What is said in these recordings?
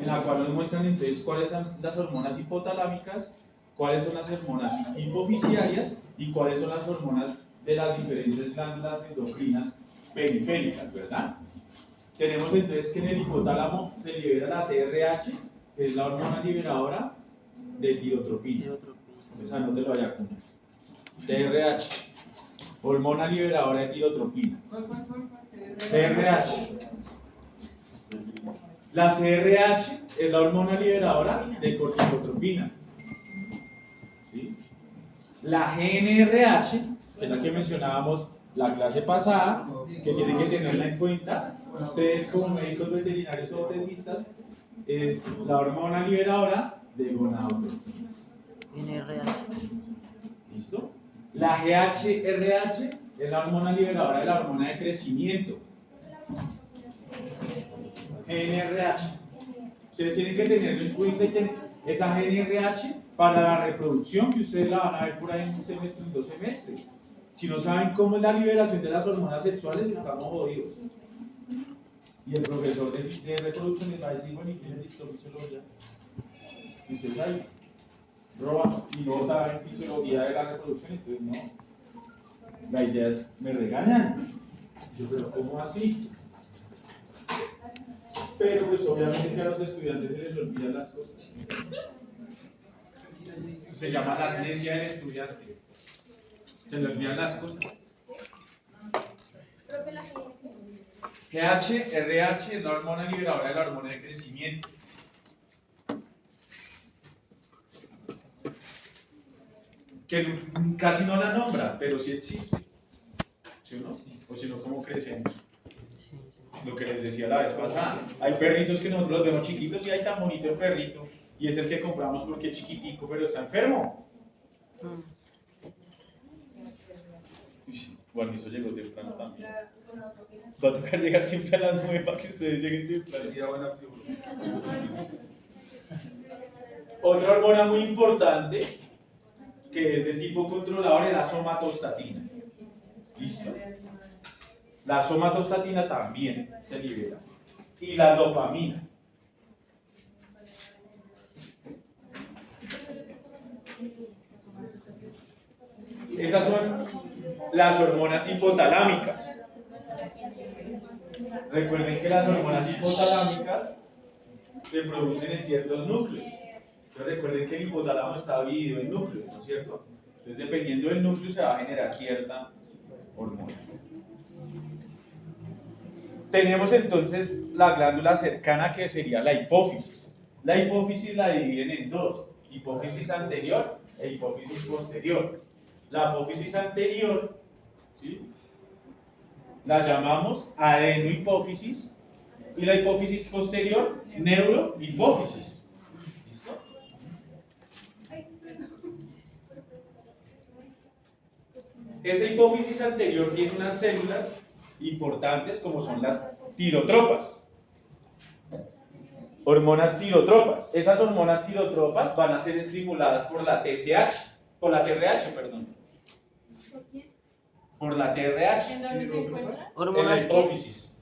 en la cual nos muestran entonces cuáles son las hormonas hipotalámicas, cuáles son las hormonas hipofisiarias y cuáles son las hormonas de las diferentes glándulas endocrinas periféricas, ¿verdad? Tenemos entonces que en el hipotálamo se libera la TRH, que es la hormona liberadora de tirotropina. Pues anótelo allá, Cuna. TRH, hormona liberadora de tirotropina. TRH. La CRH es la hormona liberadora de corticotropina. ¿Sí? La GNRH, que es la que mencionábamos la clase pasada, que tienen que tenerla en cuenta ustedes como médicos veterinarios o dentistas, es la hormona liberadora de gonadotropina. ¿Listo? La GHRH es la hormona liberadora de la hormona de crecimiento. GNRH. Ustedes tienen que tenerlo en cuenta y tener esa GNRH para la reproducción, que ustedes la van a ver por ahí en un semestre, en 2 semestres. Si no saben cómo es la liberación de las hormonas sexuales, estamos jodidos. Y el profesor de reproducción les va a decir, bueno, ¿y quién es fisiología? Y ustedes ahí roban y no saben fisiología de la reproducción, entonces no. La idea es, me regañan. Yo, pero ¿cómo así? Pero pues obviamente que a los estudiantes se les olvidan las cosas. Eso se llama la amnesia del estudiante. Se le olvidan las cosas. GHRH es la hormona liberadora de la hormona de crecimiento. Que casi no la nombra, pero sí existe. ¿Sí o no? O si no, ¿cómo crecemos? Lo que les decía la vez pasada. Hay perritos que nosotros los vemos chiquitos y hay tan bonito el perrito. Y es el que compramos porque es chiquitico, pero está enfermo. Guarnizo llegó temprano también. Va a tocar llegar siempre a las 9 para que ustedes lleguen temprano. Otra hormona muy importante que es de tipo controlador es la somatostatina. ¿Listo? La somatostatina también se libera. Y la dopamina. Esas son las hormonas hipotalámicas. Recuerden que las hormonas hipotalámicas se producen en ciertos núcleos. Entonces recuerden que el hipotálamo está dividido en núcleos, ¿no es cierto? Entonces dependiendo del núcleo se va a generar cierta hormona. Tenemos entonces la glándula cercana que sería la hipófisis. La hipófisis la dividen en dos, hipófisis anterior e hipófisis posterior. La apófisis anterior, ¿sí?, la llamamos adenohipófisis y la hipófisis posterior neurohipófisis. ¿Listo? Esa hipófisis anterior tiene unas células importantes como son las tirotropas. Hormonas tirotropas. Esas hormonas tirotropas van a ser estimuladas por la TSH, por la TRH, perdón. Por la TRH. ¿En dónde se encuentra? En la hipófisis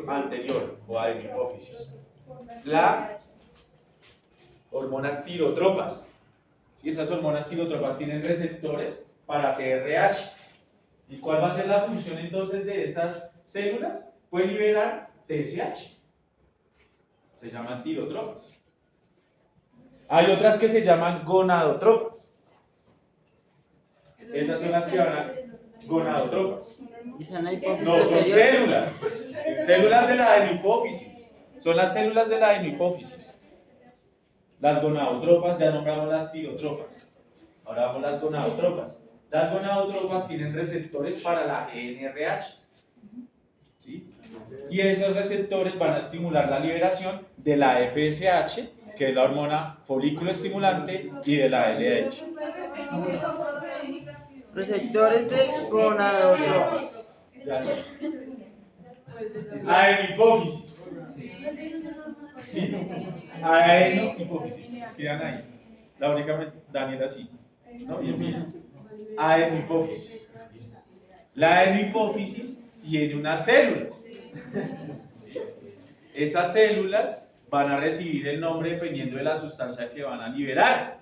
anterior o adenohipófisis. Las hormonas tirotropas. ¿Sí? Esas hormonas tirotropas tienen receptores para TRH. ¿Y cuál va a ser la función entonces de estas células? Pues liberar TSH. Se llaman tirotropas. Hay otras que se llaman gonadotropas. Esas son las que van a gonadotropas. ¿Y son la hipófisis No, son anterior? células. Células de la adenohipófisis. Son las células de la adenohipófisis. Las gonadotropas, ya nombramos las tirotropas. Ahora vamos a las gonadotropas. Las gonadotropas tienen receptores para la GNRH. ¿Sí? Y esos receptores van a estimular la liberación de la FSH, que es la hormona folículo estimulante, y de la LH. Receptores de gonadotropas. Ya no. Adenohipófisis. Sí, adenohipófisis. Escriban ahí. La única Daniela sí. ¿No? Bien, bien. Adenohipófisis. La adenohipófisis tiene unas células. ¿Sí? Esas células van a recibir el nombre dependiendo de la sustancia que van a liberar.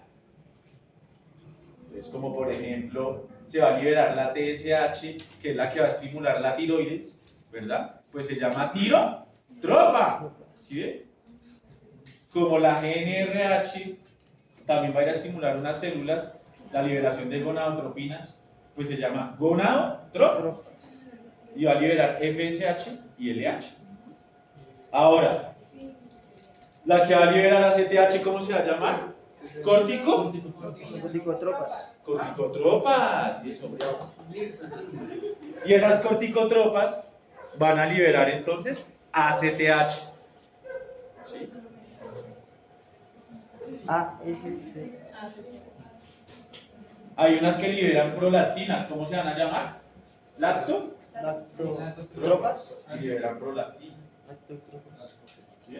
Entonces, como por ejemplo, se va a liberar la TSH, que es la que va a estimular la tiroides, ¿verdad? Pues se llama tirotropa, ¿sí ve? Como la GnRH también va a ir a estimular unas células, la liberación de gonadotropinas, pues se llama gonadotropa. Y va a liberar FSH y LH. Ahora, la que va a liberar ACTH, ¿cómo se va a llamar? Corticotropas. Corticotropas. Eso, bravo. Y esas corticotropas van a liberar entonces ACTH. ¿Sí? AST. Hay unas que liberan prolactinas, ¿cómo se van a llamar? Lactotropas. Y liberan prolactina. Lactotropas. ¿Sí?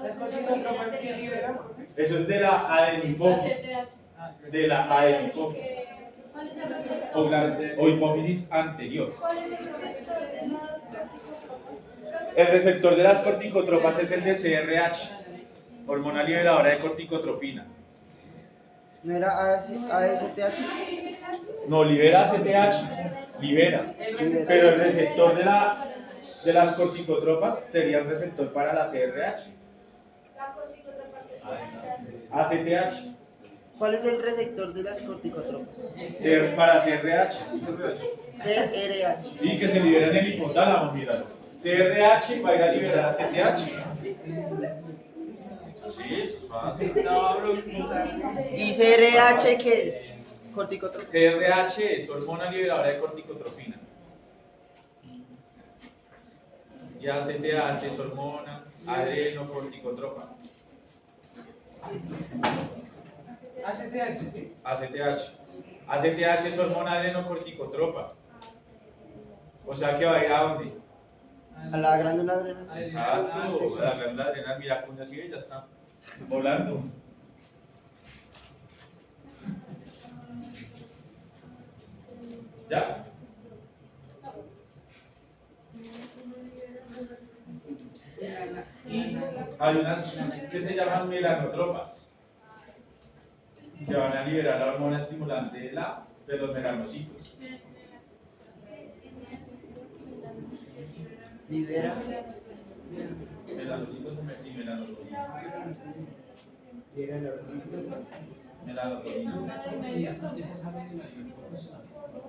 ¿Las corticotropas que liberan? Eso es de la adenopófisis. De la adenopófisis. O hipófisis anterior. ¿Cuál es el receptor de las corticotropas? El receptor de las corticotropas es el de CRH, hormona liberadora de corticotropina. ¿No era ASTH? No, libera ACTH, libera. Pero el receptor de las corticotropas sería el receptor para la CRH. La corticotropa que ACTH, ¿Cuál es el receptor de las corticotropas? para CRH, sí. CRH. Sí, que se libera en el hipotálamo, míralo. CRH va a ir a liberar ACTH. Sí, eso es fácil. ¿Y CRH qué es? Corticotropa. CRH es hormona liberadora de corticotropina. Y ACTH es hormona adrenocorticotropa. ACTH, sí. ACTH. ACTH es hormona adrenocorticotropa. O sea que va a ir a dónde? A la glándula adrenal. Exacto, a la glándula adrenal. Mira, con así ya está volando. ¿Ya? Y hay unas que se llaman melanotropas, que van a liberar la hormona estimulante de los melanocitos. Libera. Melanocitos y melanotropina. Melanotropina.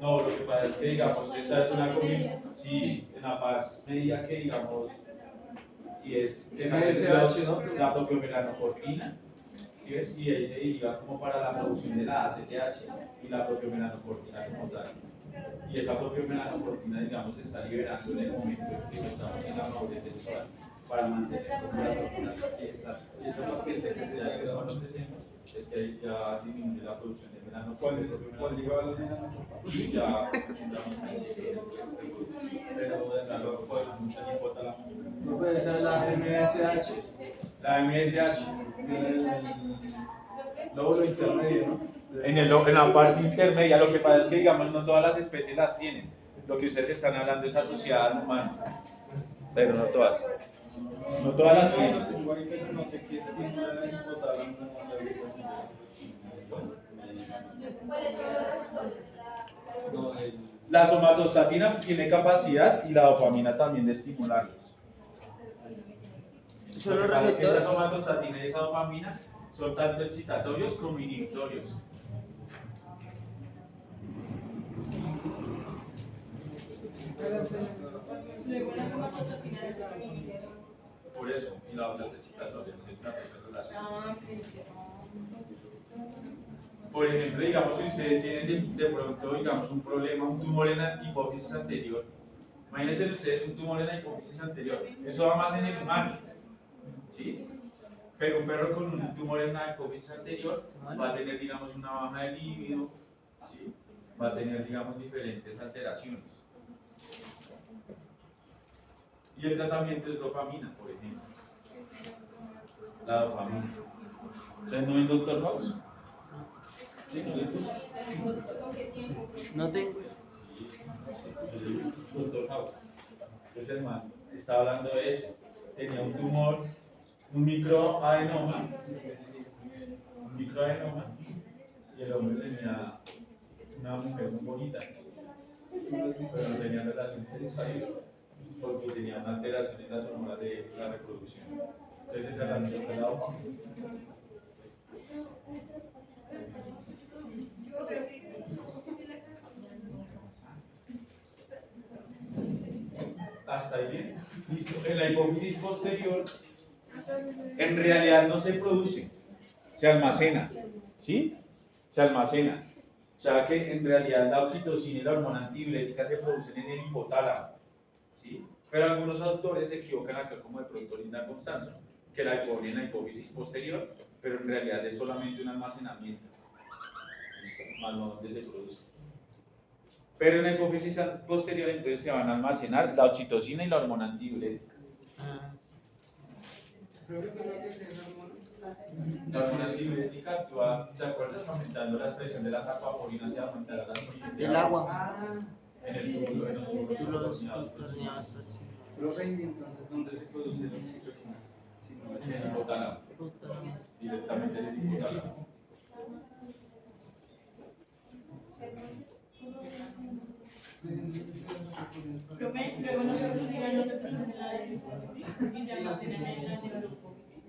No, lo que pasa es que, digamos, esta es una combinación, sí, en la paz media que, digamos, y es que MSH, ¿no? la propiomelanocortina, ¿sí ves? Y ahí se deriva como para la producción de la ACTH y la propiomelanocortina como tal. Y esa propiomelanocortina, digamos, se está liberando en el momento en que estamos en la madurez sexual para mantener como las hormonas que están. Y esto es que ya que cuando crecemos, es que ya disminuye la producción de melanocortina. ¿Cuál lleva la melanocortina? Y ya entramos en el ciclo pero de luego podemos mucho tiempo hasta No puede ser la MSH, la MSH. el lóbulo intermedio, ¿no? En la fase intermedia, lo que pasa es que, digamos, no todas las especies las tienen. Lo que ustedes están hablando es asociada al humano, pero no todas. No todas las tienen. Tengo ahí, pero no sé qué estimula el hipotálamo. ¿Cuáles son los receptores? No, La somatostatina tiene capacidad y la dopamina también de estimularlos. Son Lo los que pasa es que esa receptores. somatostatina y esa dopamina son tanto excitatorios como inhibitorios. Por eso, y la otra es excitatorios, es una cosa relacionada. Por ejemplo, digamos, si ustedes tienen de pronto, digamos, un problema, un tumor en la hipófisis anterior, imagínense ustedes un tumor en la hipófisis anterior, eso va más en el humano, ¿sí? Pero un perro con un tumor en la hipófisis anterior va a tener, digamos, una baja de libido, ¿sí? Va a tener, digamos, diferentes alteraciones. Y el tratamiento es dopamina, por ejemplo. La dopamina. ¿Ustedes no ven Doctor House? ¿Sí? ¿No les gusta? No tengo. Sí, Doctor House. Ese hermano estaba hablando de eso. Tenía un tumor un microadenoma, y el hombre tenía una mujer muy bonita, pero no tenía relaciones sexuales porque tenía una alteración en las hormonas de la reproducción. Entonces, el tratamiento fue la OPA. Hasta ahí bien. Listo. En la hipófisis posterior, en realidad no se produce, se almacena. ¿Sí? Se almacena. O sea que en realidad la oxitocina y la hormona antidiurética se producen en el hipotálamo. ¿Sí? Pero algunos autores se equivocan acá, como de pronto Linda Constanzo, que la ponen en la hipófisis posterior, pero en realidad es solamente un almacenamiento. ¿Listo? Más no donde se produce. Pero en la hipófisis posterior entonces se van a almacenar la oxitocina y la hormona antidiurética. La hormona antidiurética actúa, ¿te acuerdas? Aumentando la expresión de las acuaporinas y aumentará la absorción de El agua. en el túbulo, en los túbulos Los proximal. Profe, ¿y entonces dónde se produce la oxitocina? Si no es En el hipotálamo, directamente en el hipotálamo. Profe, luego no se produce, no se produce la de y se almacena en la neuropófisis.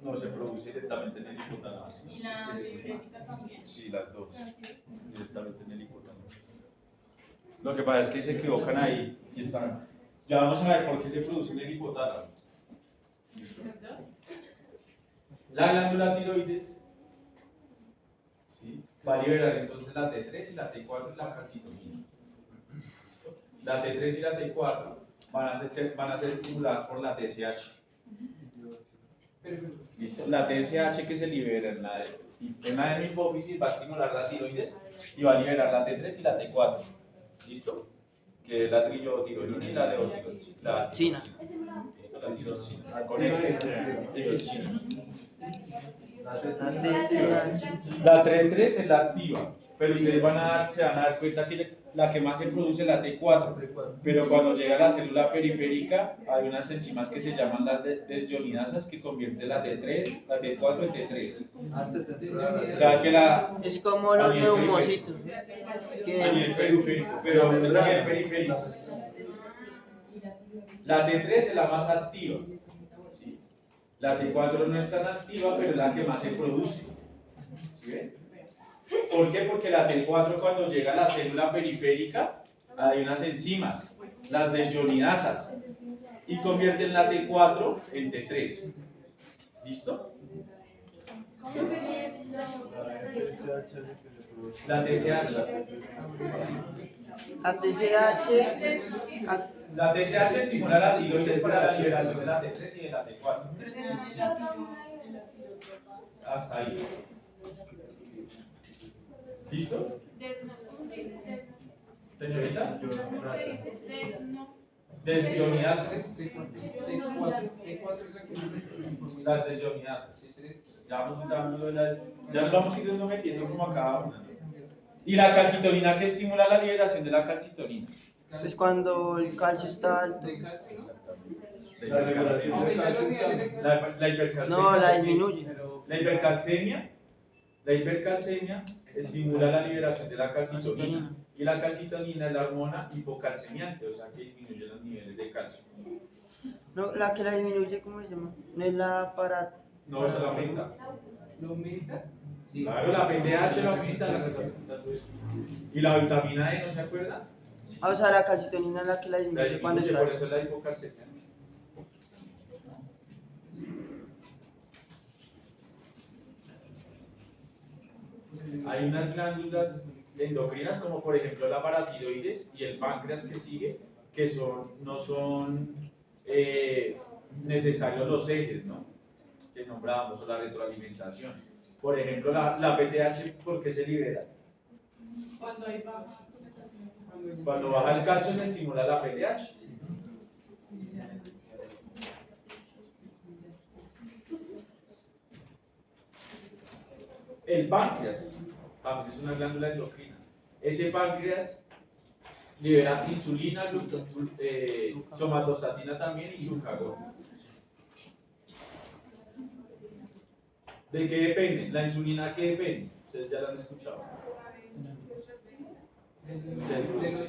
No, se produce directamente en el hipotálamo. Y la diurética también. Sí, las dos. Directamente en el hipotálamo. Lo que pasa es que se equivocan ahí y están. Ya vamos a ver por qué se produce en el hipotálamo. ¿Listo? La glándula tiroides, ¿sí?, va a liberar entonces la T3 y la T4 y la calcitonina. ¿Listo? La T3 y la T4 van a ser estimuladas por la TSH. ¿Listo? La TSH que se libera en la hipófisis va a estimular la tiroides y va a liberar la T3 y la T4. ¿Listo? Que es la triiodotironina y la levotiroxina. La tiroxina. ¿Listo? La tiroxina. Con F, tiroxina. La T3 es la activa, pero ustedes se van a dar cuenta que la que más se produce es la T4, pero cuando llega a la célula periférica hay unas enzimas que se llaman las desionidasas que convierten la T3, la T4 en T3. O sea que Es como los neumocitos. a nivel periférico, pero es a nivel periférico. La T3 es la más activa, ¿sí? La T4 no es tan activa, pero es la que más se produce. ¿Sí ven? ¿Por qué? Porque la T4 cuando llega a la célula periférica hay unas enzimas, las desionidasas, y convierten la T4 en T3. ¿Listo? ¿Sí? La TSH. La TSH estimula la tiroides para la liberación de la T3 y de la T4. Hasta ahí. ¿Listo? Señorita. Desionidasas. Las desionidasas. Ya nos vamos a ir metiendo como a cada una. Y la calcitonina que estimula la liberación de la calcitonina. Pues cuando el calcio está alto. La hipercalcemia. No, la disminuye. La hipercalcemia estimula la liberación de la calcitonina. Y la calcitonina es la hormona hipocalcemiante, o sea que disminuye los niveles de calcio. No, la que la disminuye, ¿cómo se llama? No es la para. No, eso la aumenta. ¿Lo aumenta? Claro, la PTH la aumenta. Y la vitamina D, ¿no se acuerda? Ah, o sea, la calcitonina es la que la La disminuye cuando disminuye, está. por eso es la hipocalcemia. Hay unas glándulas endocrinas como por ejemplo la paratiroides y el páncreas que sigue, que no son necesarios los ejes, ¿no?, que nombrábamos, o la retroalimentación. Por ejemplo, la PTH, ¿por qué se libera? Cuando hay baja. Cuando baja el calcio se estimula la PTH. El páncreas es una glándula endocrina. Ese páncreas libera insulina, somatostatina también y glucagón. ¿De qué depende? ¿La insulina de qué depende? Ustedes ya lo han escuchado. Se produce.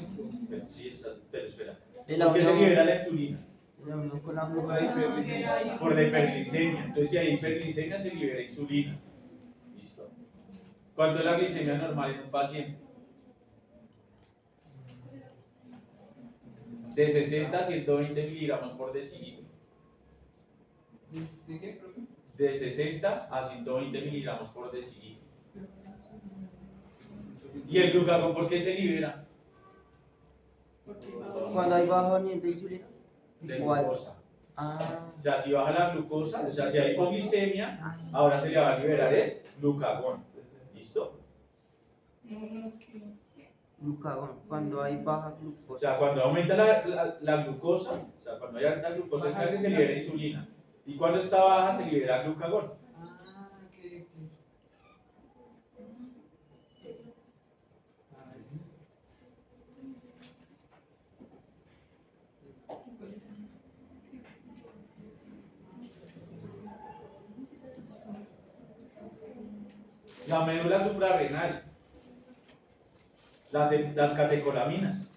Sí, pero espera. De la ¿Por qué se unión- libera la insulina? de la unión con la Por la hiperglicemia. Por la hiperglicemia. Entonces, si hay hiperglicemia, se libera insulina. Listo. ¿Cuánto es la glicemia normal en un paciente? De 60 a 120 miligramos por decilitro. ¿De qué, profe? De 60 a 120 miligramos por decilitro. ¿Y el glucagón por qué se libera? Cuando hay bajo nivel de insulina. De Igual. glucosa. Ah, O sea, si baja la glucosa, o sea, si hay hipoglicemia, ah, sí. ahora se le va a liberar es glucagón. ¿Listo? Glucagón, cuando hay baja O glucosa. sea, cuando aumenta la glucosa, o sea, cuando hay alta glucosa en sangre, se libera insulina. Y cuando está baja, se libera glucagón. Ah, ok. La médula suprarrenal, las catecolaminas,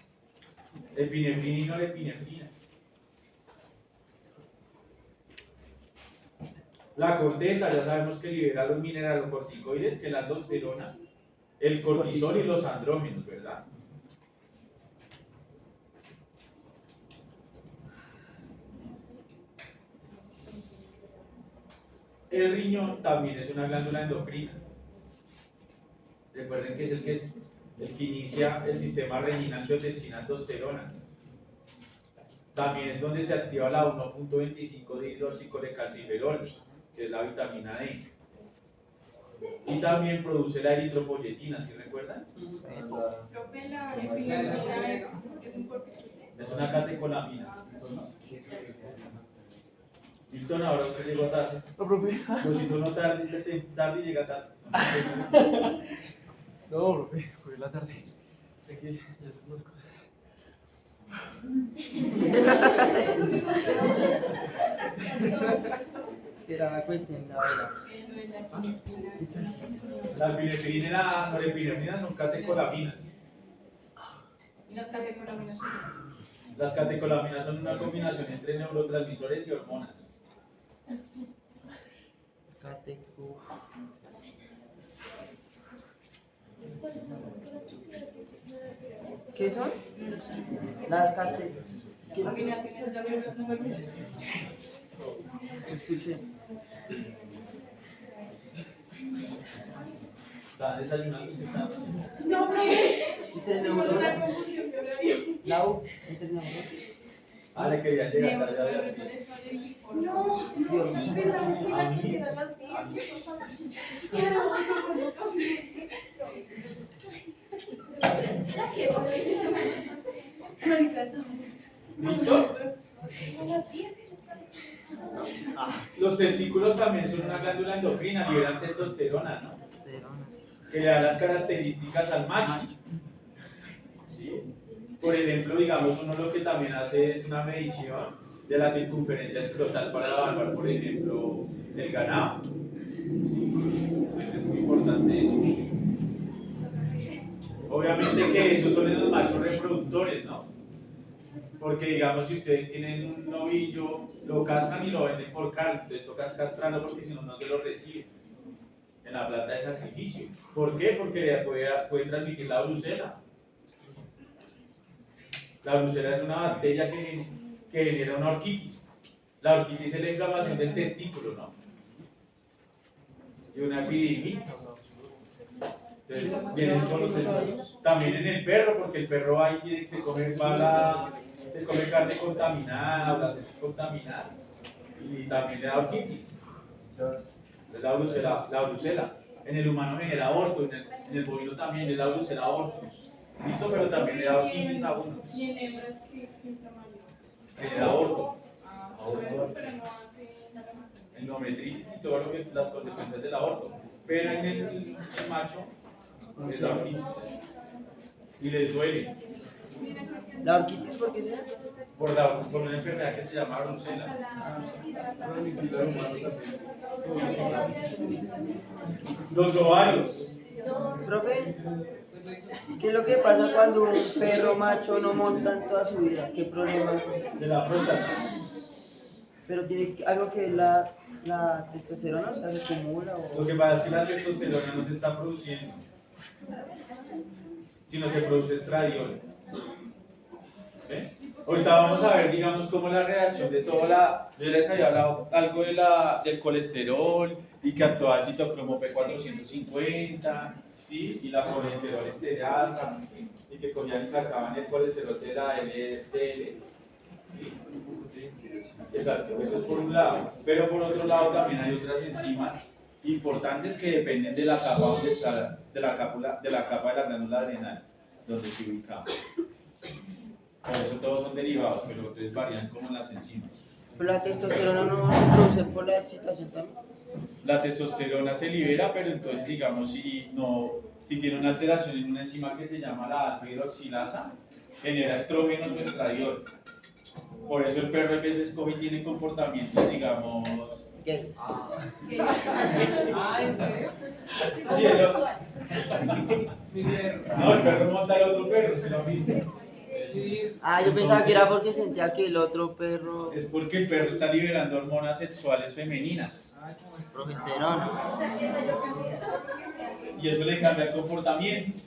epinefrina y norepinefrina. La corteza, ya sabemos que libera los mineralocorticoides, que es la aldosterona, el cortisol y los andrógenos, ¿verdad? El riñón también es una glándula endocrina. Recuerden que es el que inicia el sistema renina-angiotensina-aldosterona. También es donde se activa la 1.25 de hidroxicolecalciferol, que es la vitamina D. Y también produce la eritropoyetina, ¿sí recuerdan? Profe, la epinefrina es un corticoide. Es una catecolamina. Milton, ahora usted llegó tarde. No, profe. Rosito no tarde y llega tarde. No, profe, fue la tarde. Aquí ya son las cosas. Será la cuestión, la verdad. La epinefrina y la norepinefrina son catecolaminas. Y las catecolaminas. Las catecolaminas son una combinación entre neurotransmisores y hormonas. Cateco. ¿Qué son? Las cate. ¿Qué? Combinaciones de neurotransmisores. Escuché. ¿Estaban desayunando? ¿Qué estaban haciendo? No, profe. Entre Es neuronas. una confusión de horario. Lau, entre neuronas. Ah, le querían llegar tarde a ver. Neurotransmisores son de bipolar. No, pensamos que la quisiera las 10. La que ¿Listo? las 10. Los testículos también son una glándula endocrina, liberan testosterona, ¿no? Testosteronas. Que le da las características al macho. ¿Sí? Por ejemplo, digamos, uno lo que también hace es una medición de la circunferencia escrotal para evaluar, por ejemplo, el ganado. ¿Sí? Entonces es muy importante eso. Obviamente que esos son en los machos reproductores, ¿no? Porque digamos, si ustedes tienen un novillo, lo castran y lo venden por carne, entonces toca castrarlo porque si no, no se lo reciben en la plata de sacrificio. ¿Por qué? Porque le puede transmitir la brucela. La brucela es una bacteria que genera una orquitis. La orquitis es la inflamación del testículo, ¿no? Y una epididimitis. Entonces vienen con los testículos. También en el perro, porque el perro ahí se come carne contaminada o las heces contaminadas. Y también le da orquitis. Es la brucela. En el humano genera aborto, en el bovino también le da brucela abortos. ¿Listo? Pero también le da orquitis a uno. Y en hembras que inflamación. Le da aborto. Pero no hace Endometritis y todo lo que es las consecuencias del aborto. Pero en el macho es la orquitis. Y les duele. ¿La orquitis por qué sea? Por una enfermedad que se llama brucela. Los ovarios. Profe, ¿qué es lo que pasa cuando un perro macho no monta en toda su vida? ¿Qué problema? De la próstata. Pero tiene algo que la testosterona, o sea, se acumula Lo o... que pasa es que la testosterona no se está produciendo, sino se produce estradiol. ¿Ve? Ahorita vamos a ver, digamos, cómo la reacción de toda la... Yo les había hablado algo del colesterol y que actuaba el citocromo P450, ¿sí? Y la colesterol esterasa, y que cogían y sacaban el colesterol de la LDL, ¿sí? Exacto, eso es por un lado. Pero por otro lado también hay otras enzimas importantes que dependen de la capa donde está, de la capa de la glándula adrenal, donde se ubica. Por eso todos son derivados, pero entonces varían como las enzimas. Pero la testosterona no se produce por la excitación también. La testosterona se libera, pero entonces digamos si tiene una alteración en una enzima que se llama la alfa-hidroxilasa, genera estrógenos o estradiol. Por eso el perro a veces coge y tiene comportamientos, digamos... ¿Qué? ¿En serio? Sí, no, el perro monta al otro perro, ¿se lo han visto? Sí. Ah, yo pensaba que era porque sentía que el otro perro... Es porque el perro está liberando hormonas sexuales femeninas Progesterona. y eso le cambia el comportamiento.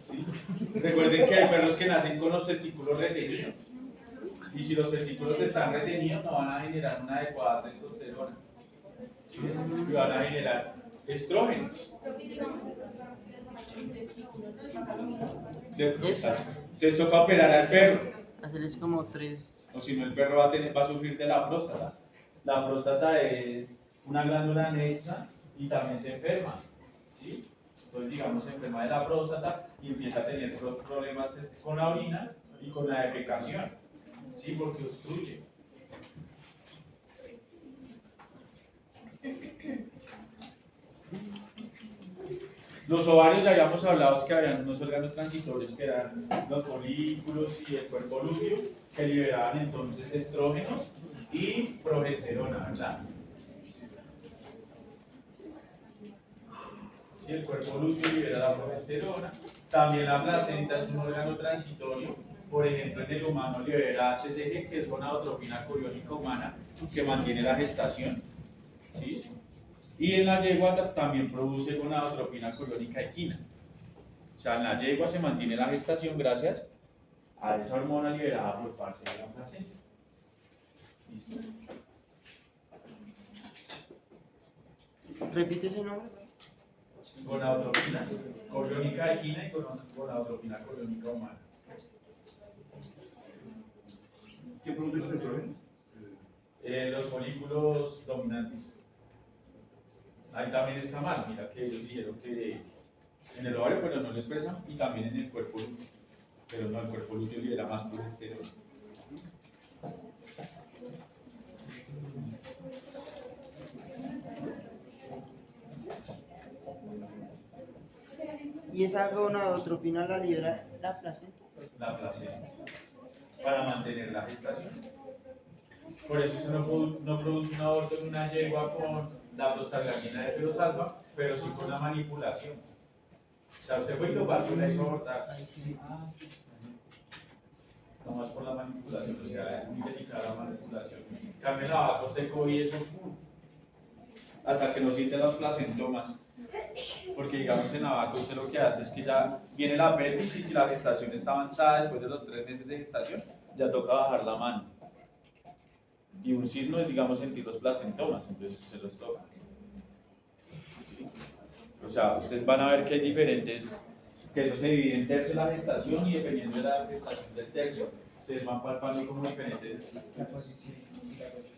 ¿Sí? Recuerden que hay perros que nacen con los testículos retenidos y si los testículos están retenidos no van a generar una adecuada testosterona, ¿sí? Y van a generar estrógenos. Entonces toca operar al perro. Hacerles como 3. O si no, el perro va a sufrir de la próstata. La próstata es una glándula anexa y también se enferma, ¿sí? Entonces, digamos, se enferma de la próstata y empieza a tener problemas con la orina y con la defecación, ¿sí? Porque obstruye. Los ovarios ya habíamos hablado que habían unos órganos transitorios que eran los folículos y el cuerpo lúteo que liberaban entonces estrógenos y progesterona, ¿verdad? Sí, el cuerpo lúteo libera la progesterona. También la placenta es un órgano transitorio. Por ejemplo, en el humano libera HCG, que es gonadotropina coriónica humana, que mantiene la gestación, ¿sí? Y en la yegua también produce gonadotropina coriónica equina. O sea, en la yegua se mantiene la gestación gracias a esa hormona liberada por parte de la placenta. ¿Listo? Repite ese nombre. Gonadotropina coriónica equina y gonadotropina coriónica humana. ¿Qué producen los estrógenos? Los folículos dominantes. Ahí también está mal, mira que ellos dijeron que en el ovario pero no lo expresan y también en el cuerpo lúteo, pero no, el cuerpo lúteo libera más progesterona. Y esa gonadotropina la libera la placenta. La placenta, para mantener la gestación. Por eso se no produce un aborto en una yegua con la prostaglandina de ferosalfa, pero sí con la manipulación. O sea, usted fue y lo partió y la hizo abortar. No más por la manipulación, o sea, es muy delicada la manipulación. Cambia la vaca seco y eso, hasta que no siente los placentomas. Porque digamos en la vaca usted lo que hace es que ya viene la pelvis y si la gestación está avanzada después de los 3 meses de gestación, ya toca bajar la mano. Y un signo es, digamos, sentir los placentomas, entonces se los toca. ¿Sí? O sea, ustedes van a ver que hay diferentes, que eso se divide en tercio la gestación y dependiendo de la gestación del tercio, ustedes van palpando como diferentes estructuras.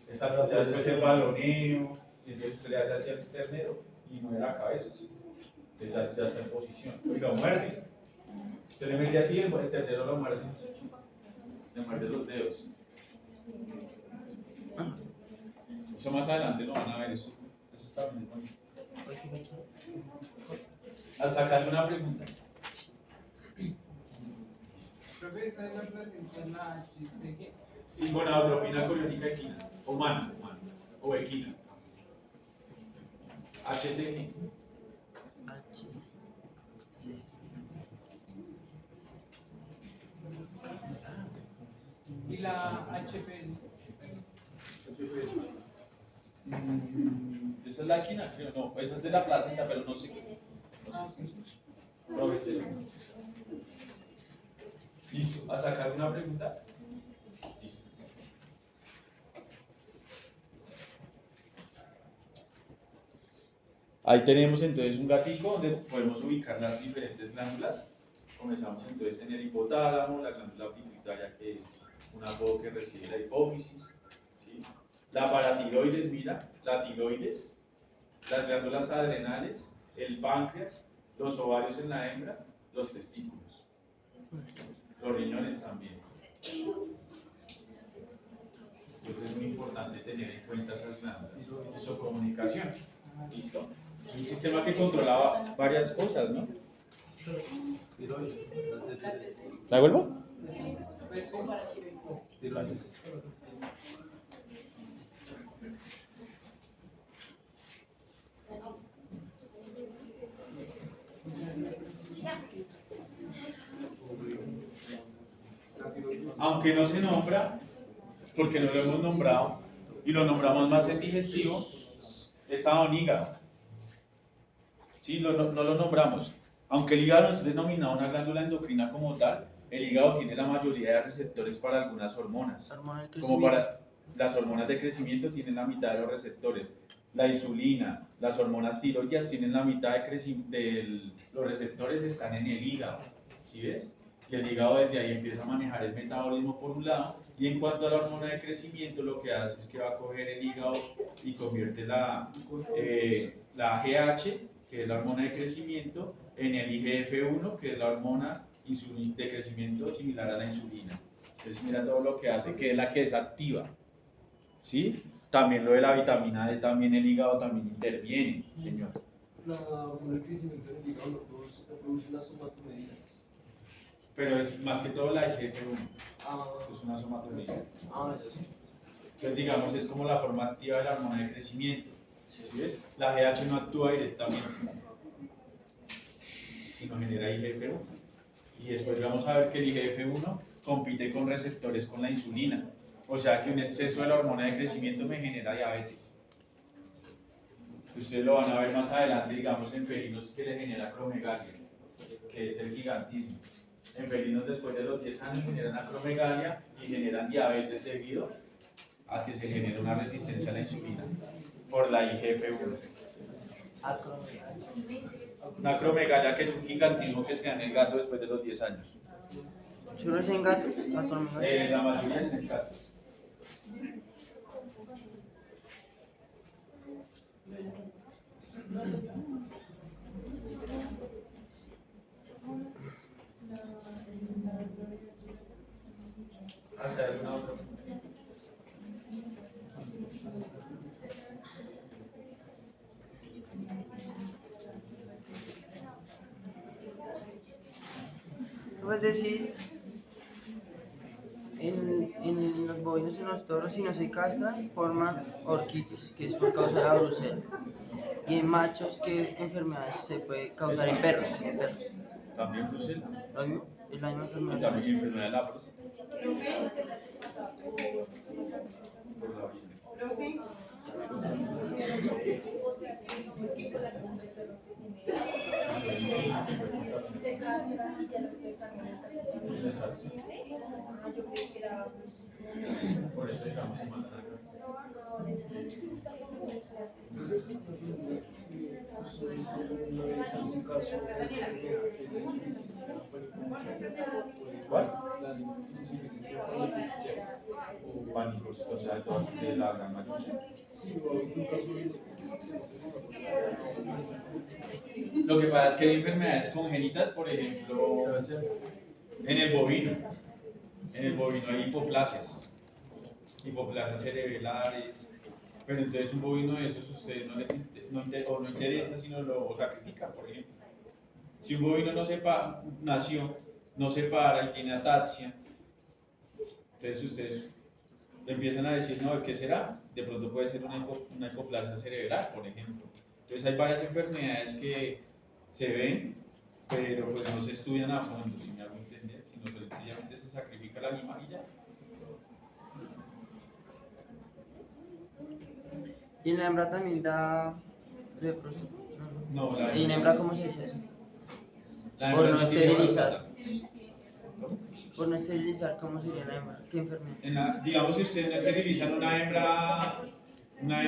Exacto, ya después el baloneo, y entonces usted le hace hacia el ternero y mueve la cabeza, ¿sí? Entonces ya está en posición, y lo muerde. Se le mete así, el ternero lo muerde, le muerde los dedos. Eso más adelante lo van a ver, eso también es bonito. Hasta acá hay una pregunta. Profe, ¿esta es la placenta en la HCG? Sí, gonadotropina coriónica equina, humana, o equina. HCG. H, C. Y la HP. Esa es la equina, creo, no, esa es de la placenta, pero no sé. No sé. No, listo, ¿a sacar una pregunta? Listo. Ahí tenemos entonces un gráfico donde podemos ubicar las diferentes glándulas. Comenzamos entonces en el hipotálamo, la glándula pituitaria, que es un apodo que recibe la hipófisis, ¿sí? La paratiroides, mira, la tiroides, las glándulas adrenales, el páncreas, los ovarios en la hembra, los testículos, los riñones también. Entonces es muy importante tener en cuenta esas glándulas y su comunicación. ¿Listo? Es un sistema que controlaba varias cosas, ¿no? ¿La vuelvo? Aunque no se nombra, porque no lo hemos nombrado, y lo nombramos más en digestivo, está en hígado. Sí, no lo nombramos. Aunque el hígado no es denominado una glándula endocrina como tal, el hígado tiene la mayoría de receptores para algunas hormonas. Como para las hormonas de crecimiento tienen la mitad de los receptores. La insulina, las hormonas tiroideas tienen la mitad de los receptores están en el hígado. ¿Sí ves? Y el hígado desde ahí empieza a manejar el metabolismo por un lado, y en cuanto a la hormona de crecimiento, lo que hace es que va a coger el hígado y convierte la AGH, que es la hormona de crecimiento, en el IGF-1, que es la hormona de crecimiento similar a la insulina. Entonces mira todo lo que hace, que es la que desactiva. ¿Sí? También lo de la vitamina D, también el hígado también interviene, señor. La hormona de crecimiento del hígado no produce las somatomedias. Pero es más que todo la IGF-1. Ah, Es una somatomedia. ya sé. Entonces, digamos, es como la forma activa de la hormona de crecimiento. ¿Sí ves? La GH no actúa directamente, sino genera IGF-1. Y después vamos a ver que el IGF-1 compite con receptores con la insulina. O sea que un exceso de la hormona de crecimiento me genera diabetes. Ustedes lo van a ver más adelante, digamos, en felinos que le genera acromegalia, que es el gigantismo. En felinos después de los 10 años generan acromegalia y generan diabetes debido a que se genera una resistencia a la insulina por la IGF-1. Una acromegalia que es un gigantismo que se da en el gato después de los 10 años. ¿Solo es en gatos? La mayoría es en gatos. ¿Hasta alguna otra? Puedes decir, en los bovinos y en los toros, si no se castran, forman orquitis, que es por causa de la brucela. Y en machos, ¿qué enfermedades se puede causar en perros? También brucela. ¿Lo mismo? Es la misma Y enfermedad. también enfermedad de la próstata. Por la orina. Exacto. Por eso digamos se manda la casa. ¿Cuál? Pánicos, o sea, de la gran mayoría. Lo que pasa es que hay enfermedades congénitas, por ejemplo, en el bovino hay hipoplasias cerebelares, pero entonces un bovino de esos ustedes no interesa, sino lo sacrifican, por ejemplo. Si un bovino nació, no se para y tiene ataxia, entonces ustedes le empiezan a decir, no, ¿qué será? De pronto puede ser una hipoplasia cerebral, por ejemplo. Entonces hay varias enfermedades que se ven, pero pues no se estudian a fondo, si me hago entender, sino sencillamente se sacrifica el animal y ya. Y en la hembra también da de próstata. No, la ¿Y en hembra cómo sería eso? la Por hembra no tiene esterilizar. próstata. Por no esterilizar, ¿cómo sería la hembra? ¿Qué enfermedad? Digamos, si ustedes no esterilizan una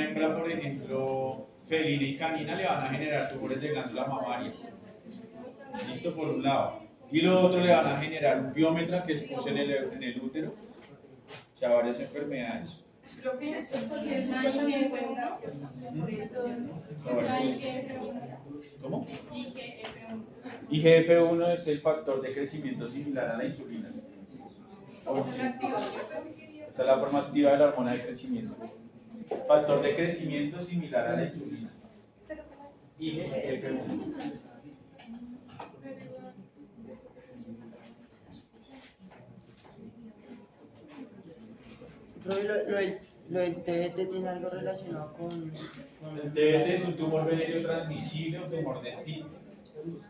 hembra, por ejemplo, felina y canina, le van a generar tumores de glándula mamaria. Listo, por un lado. Y lo otro le van a generar un biómetra que es pus en el útero, o sea, varias enfermedades. Creo que porque es la IgF1, por eso. La IgF1. ¿Cómo? IgF1. IGF-1 es el factor de crecimiento similar a la insulina. ¿Cómo se activa? Esta es la forma activa de la hormona de crecimiento. Factor de crecimiento similar a la insulina. IGF-1. Pero lo del TBT tiene algo relacionado con El TBT es un tumor venéreo transmisible o tumor de Stick.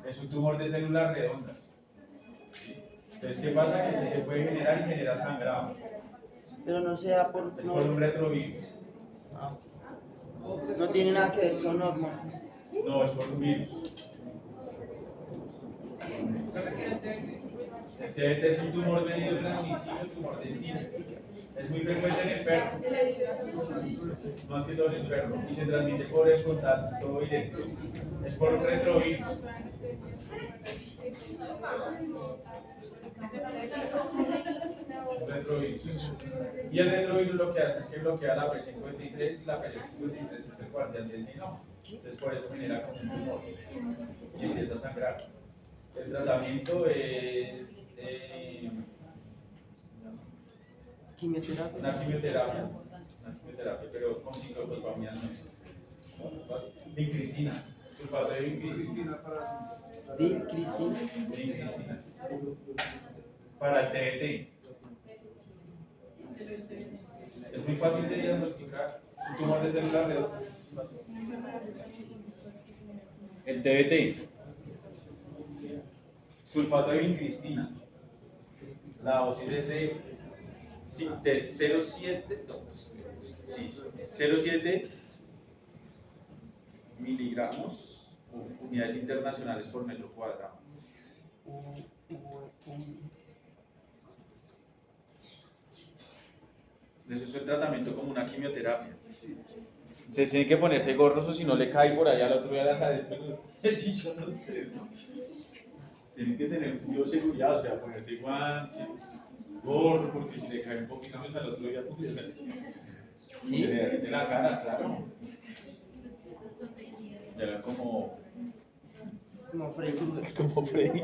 Es un tumor de células redondas. ¿Sí? Entonces, ¿qué pasa? Que si se puede generar y genera sangrado. Pero no sea por... Es por un retrovirus. Ah. No tiene nada que ver con hormonas. No, es por un virus. El TBT es un tumor venéreo transmisible o tumor de Stick. Es muy frecuente en el perro, más que todo en el perro, y se transmite por el contacto directo. Es por un retrovirus. Un retrovirus. Y el retrovirus lo que hace es que bloquea la P53 y la P53 es el guardián del genoma. Entonces por eso genera como un tumor y empieza a sangrar. El tratamiento es Quimioterapia. una quimioterapia, pero con ciclofosfamida no existe. Vincristina, sulfato de vincristina. Cristina. Vincristina. Para el TBT. Es muy fácil de diagnosticar. Un tumor de células redondas. El TBT. Sulfato de vincristina. La dosis es de 0,7 miligramos unidades internacionales por metro cuadrado. Eso es el tratamiento como una quimioterapia. Se tiene que ponerse gorros o si no le cae por allá al otro día las aves, el chichón de ustedes, ¿no? Tienen que tener bioseguridad, o sea, ponerse guantes, gorro, porque si le cae un poquito más al otro día, pues se le derrite la cara, claro. Ya como Freddy. como Freddy.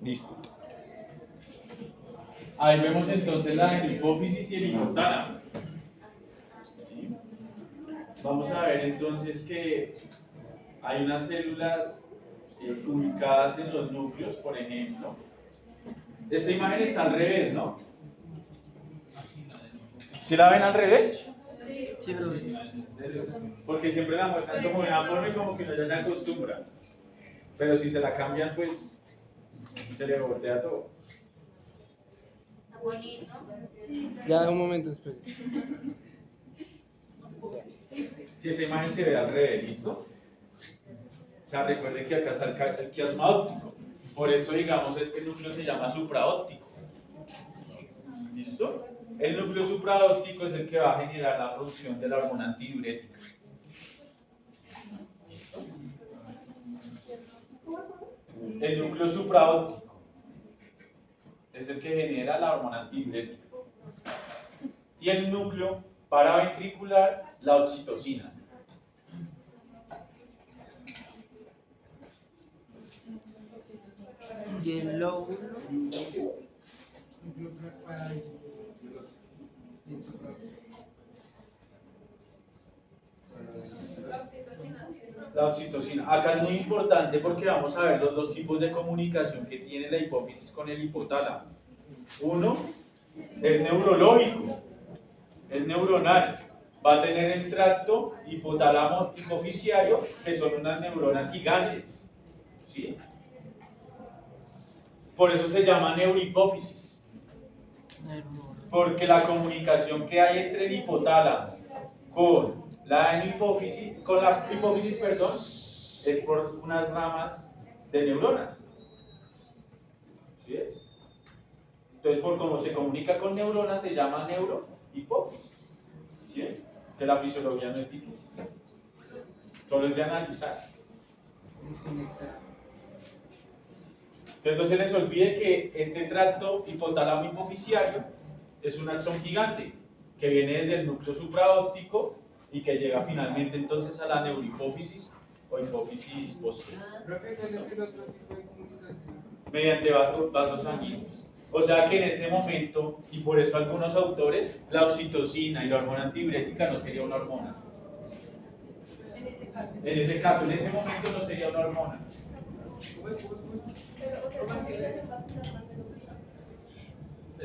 Listo. Ahí vemos entonces la hipófisis y el hipotálamo. ¿Sí? Vamos a ver entonces que hay unas células ubicadas en los núcleos, por ejemplo. Esta imagen está al revés, ¿no? ¿Sí la ven al revés? Sí, pero... Porque siempre la muestran como de una forma y como que uno ya se acostumbra. Pero si se la cambian, pues se le voltea todo. Bonito. Ya, un momento, espere. Si esa imagen se ve al revés, ¿listo? O sea, recuerden que acá está el quiasma óptico. Por eso, digamos, este núcleo se llama supraóptico. ¿Listo? El núcleo supraóptico es el que va a generar la producción de la hormona antidiurética. ¿Listo? El núcleo supraóptico es el que genera la hormona antidiurética. Y el núcleo paraventricular, la oxitocina. Y el lóbulo. La oxitocina. Acá es muy importante porque vamos a ver los dos tipos de comunicación que tiene la hipófisis con el hipotálamo. Uno es neurológico, es neuronal, va a tener el tracto hipotálamo hipoficiario, que son unas neuronas gigantes, ¿sí? Por eso se llama neurohipófisis, porque la comunicación que hay entre el hipotálamo con la hipófisis, perdón, es por unas ramas de neuronas, ¿sí es? Entonces, por cómo se comunica con neuronas, se llama neurohipófisis, ¿sí? Que la fisiología no es difícil, solo es de analizar. Entonces, no se les olvide que este tracto hipotálamo hipoficiario es un axón gigante que viene desde el núcleo supraóptico y que llega finalmente entonces a la neurohipófisis o hipófisis posterior. Profe, ¿cuál es el otro tipo de comunicación? Mediante vasos sanguíneos. O sea que en este momento, y por eso algunos autores, la oxitocina y la hormona antidiurética no sería una hormona. En ese caso, en ese momento no sería una hormona.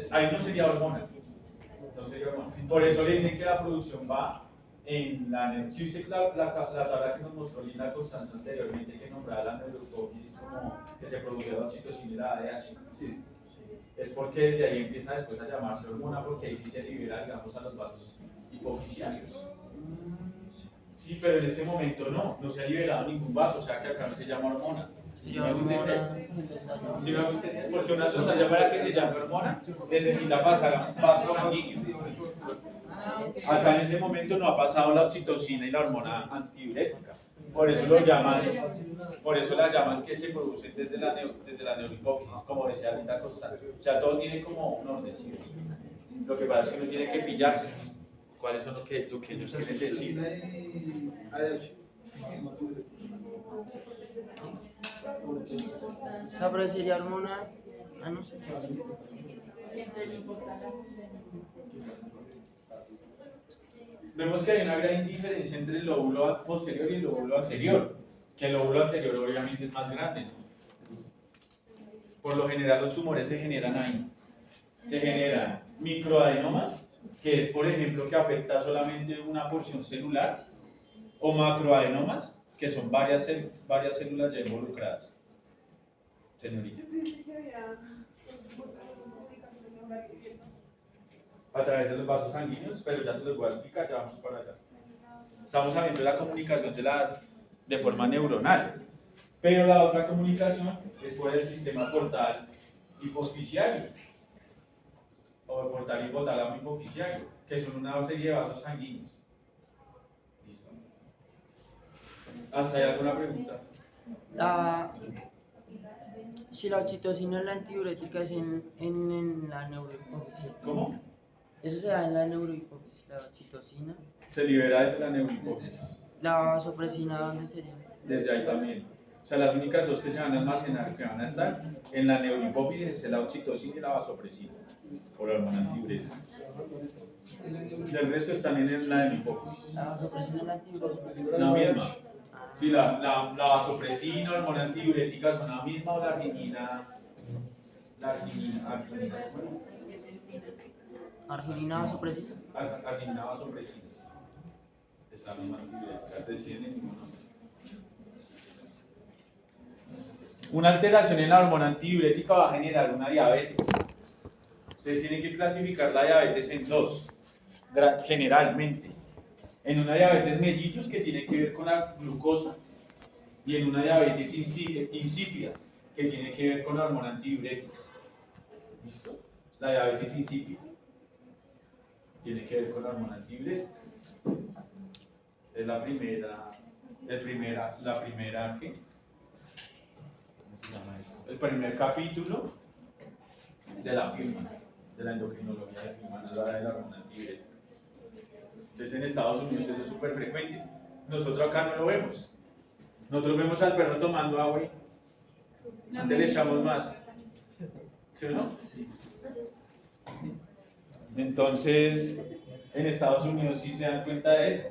Ahí no sería hormona. No sería hormona. Por eso le dicen que la producción va en la... Si usted la tabla que nos mostró Linda Constanza anteriormente, que nombraba la neurohipófisis como que se produce la oxitocina y la ADH. Sí. Es porque desde ahí empieza después a llamarse hormona, porque ahí sí se libera, digamos, a los vasos hipoficiarios. Sí, pero en ese momento no se ha liberado ningún vaso, o sea que acá no se llama hormona. ¿Sí me hago entender? ¿Sí me hago entender? Porque una sustancia para que se llame hormona necesita pasar un vaso sanguíneo. Acá en ese momento no ha pasado la oxitocina y la hormona antidiurética. Por eso lo llaman, por eso la llaman que se producen desde la neurohipófisis, como decía Linda Constanza. O sea, todo tiene como un orden, ¿sí? Lo que pasa es que uno tiene que pillarse cuáles son lo que ellos quieren decir. O sea, pero sería hormona. Ah, no sé. Vemos que hay una gran diferencia entre el lóbulo posterior y el lóbulo anterior, que el lóbulo anterior obviamente es más grande. Por lo general los tumores se generan ahí. Se generan microadenomas, que es por ejemplo que afecta solamente una porción celular, o macroadenomas, que son varias células ya involucradas. Señorita. A través de los vasos sanguíneos, pero ya se los voy a explicar, ya vamos para allá. Estamos hablando de la comunicación de forma neuronal, pero la otra comunicación es por el sistema portal hipoficiario, o portal hipotálamo hipoficiario, que son una serie de vasos sanguíneos. ¿Listo? ¿Hasta ahí alguna pregunta? Si la oxitocina es la antidiurética es en la neurohipófisis. ¿Cómo? Eso se da en la neurohipófisis, la oxitocina. Se libera desde la neurohipófisis. La vasopresina, ¿dónde sería? Desde ahí también. O sea, las únicas dos que se van a almacenar, que van a estar en la neurohipófisis, es la oxitocina y la vasopresina, por la hormona antidiurética. Del resto están en la hipófisis. La vasopresina es la antidiurética. La misma. Sí, la vasopresina, hormona antidiurética son la misma, o la arginina. Arginina, vasopresina. Arginina vasopresina. Es la misma antidiurética, deciden el mismo nombre. Una alteración en la hormona antidiurética va a generar una diabetes. Ustedes tienen que clasificar la diabetes en dos, generalmente. En una diabetes mellitus, que tiene que ver con la glucosa, y en una diabetes insípida, que tiene que ver con la hormona antidiurética. ¿Listo? La diabetes insípida tiene que ver con la hormona antidiurética. Es la primera, ¿qué? ¿Cómo se llama esto? El primer capítulo de la firma, de la endocrinología de firma, de la hormona antidiurética. Entonces en Estados Unidos eso es súper frecuente. Nosotros acá no lo vemos. Nosotros vemos al perro tomando agua y antes le echamos más. ¿Sí o no? Entonces, en Estados Unidos sí se dan cuenta de eso.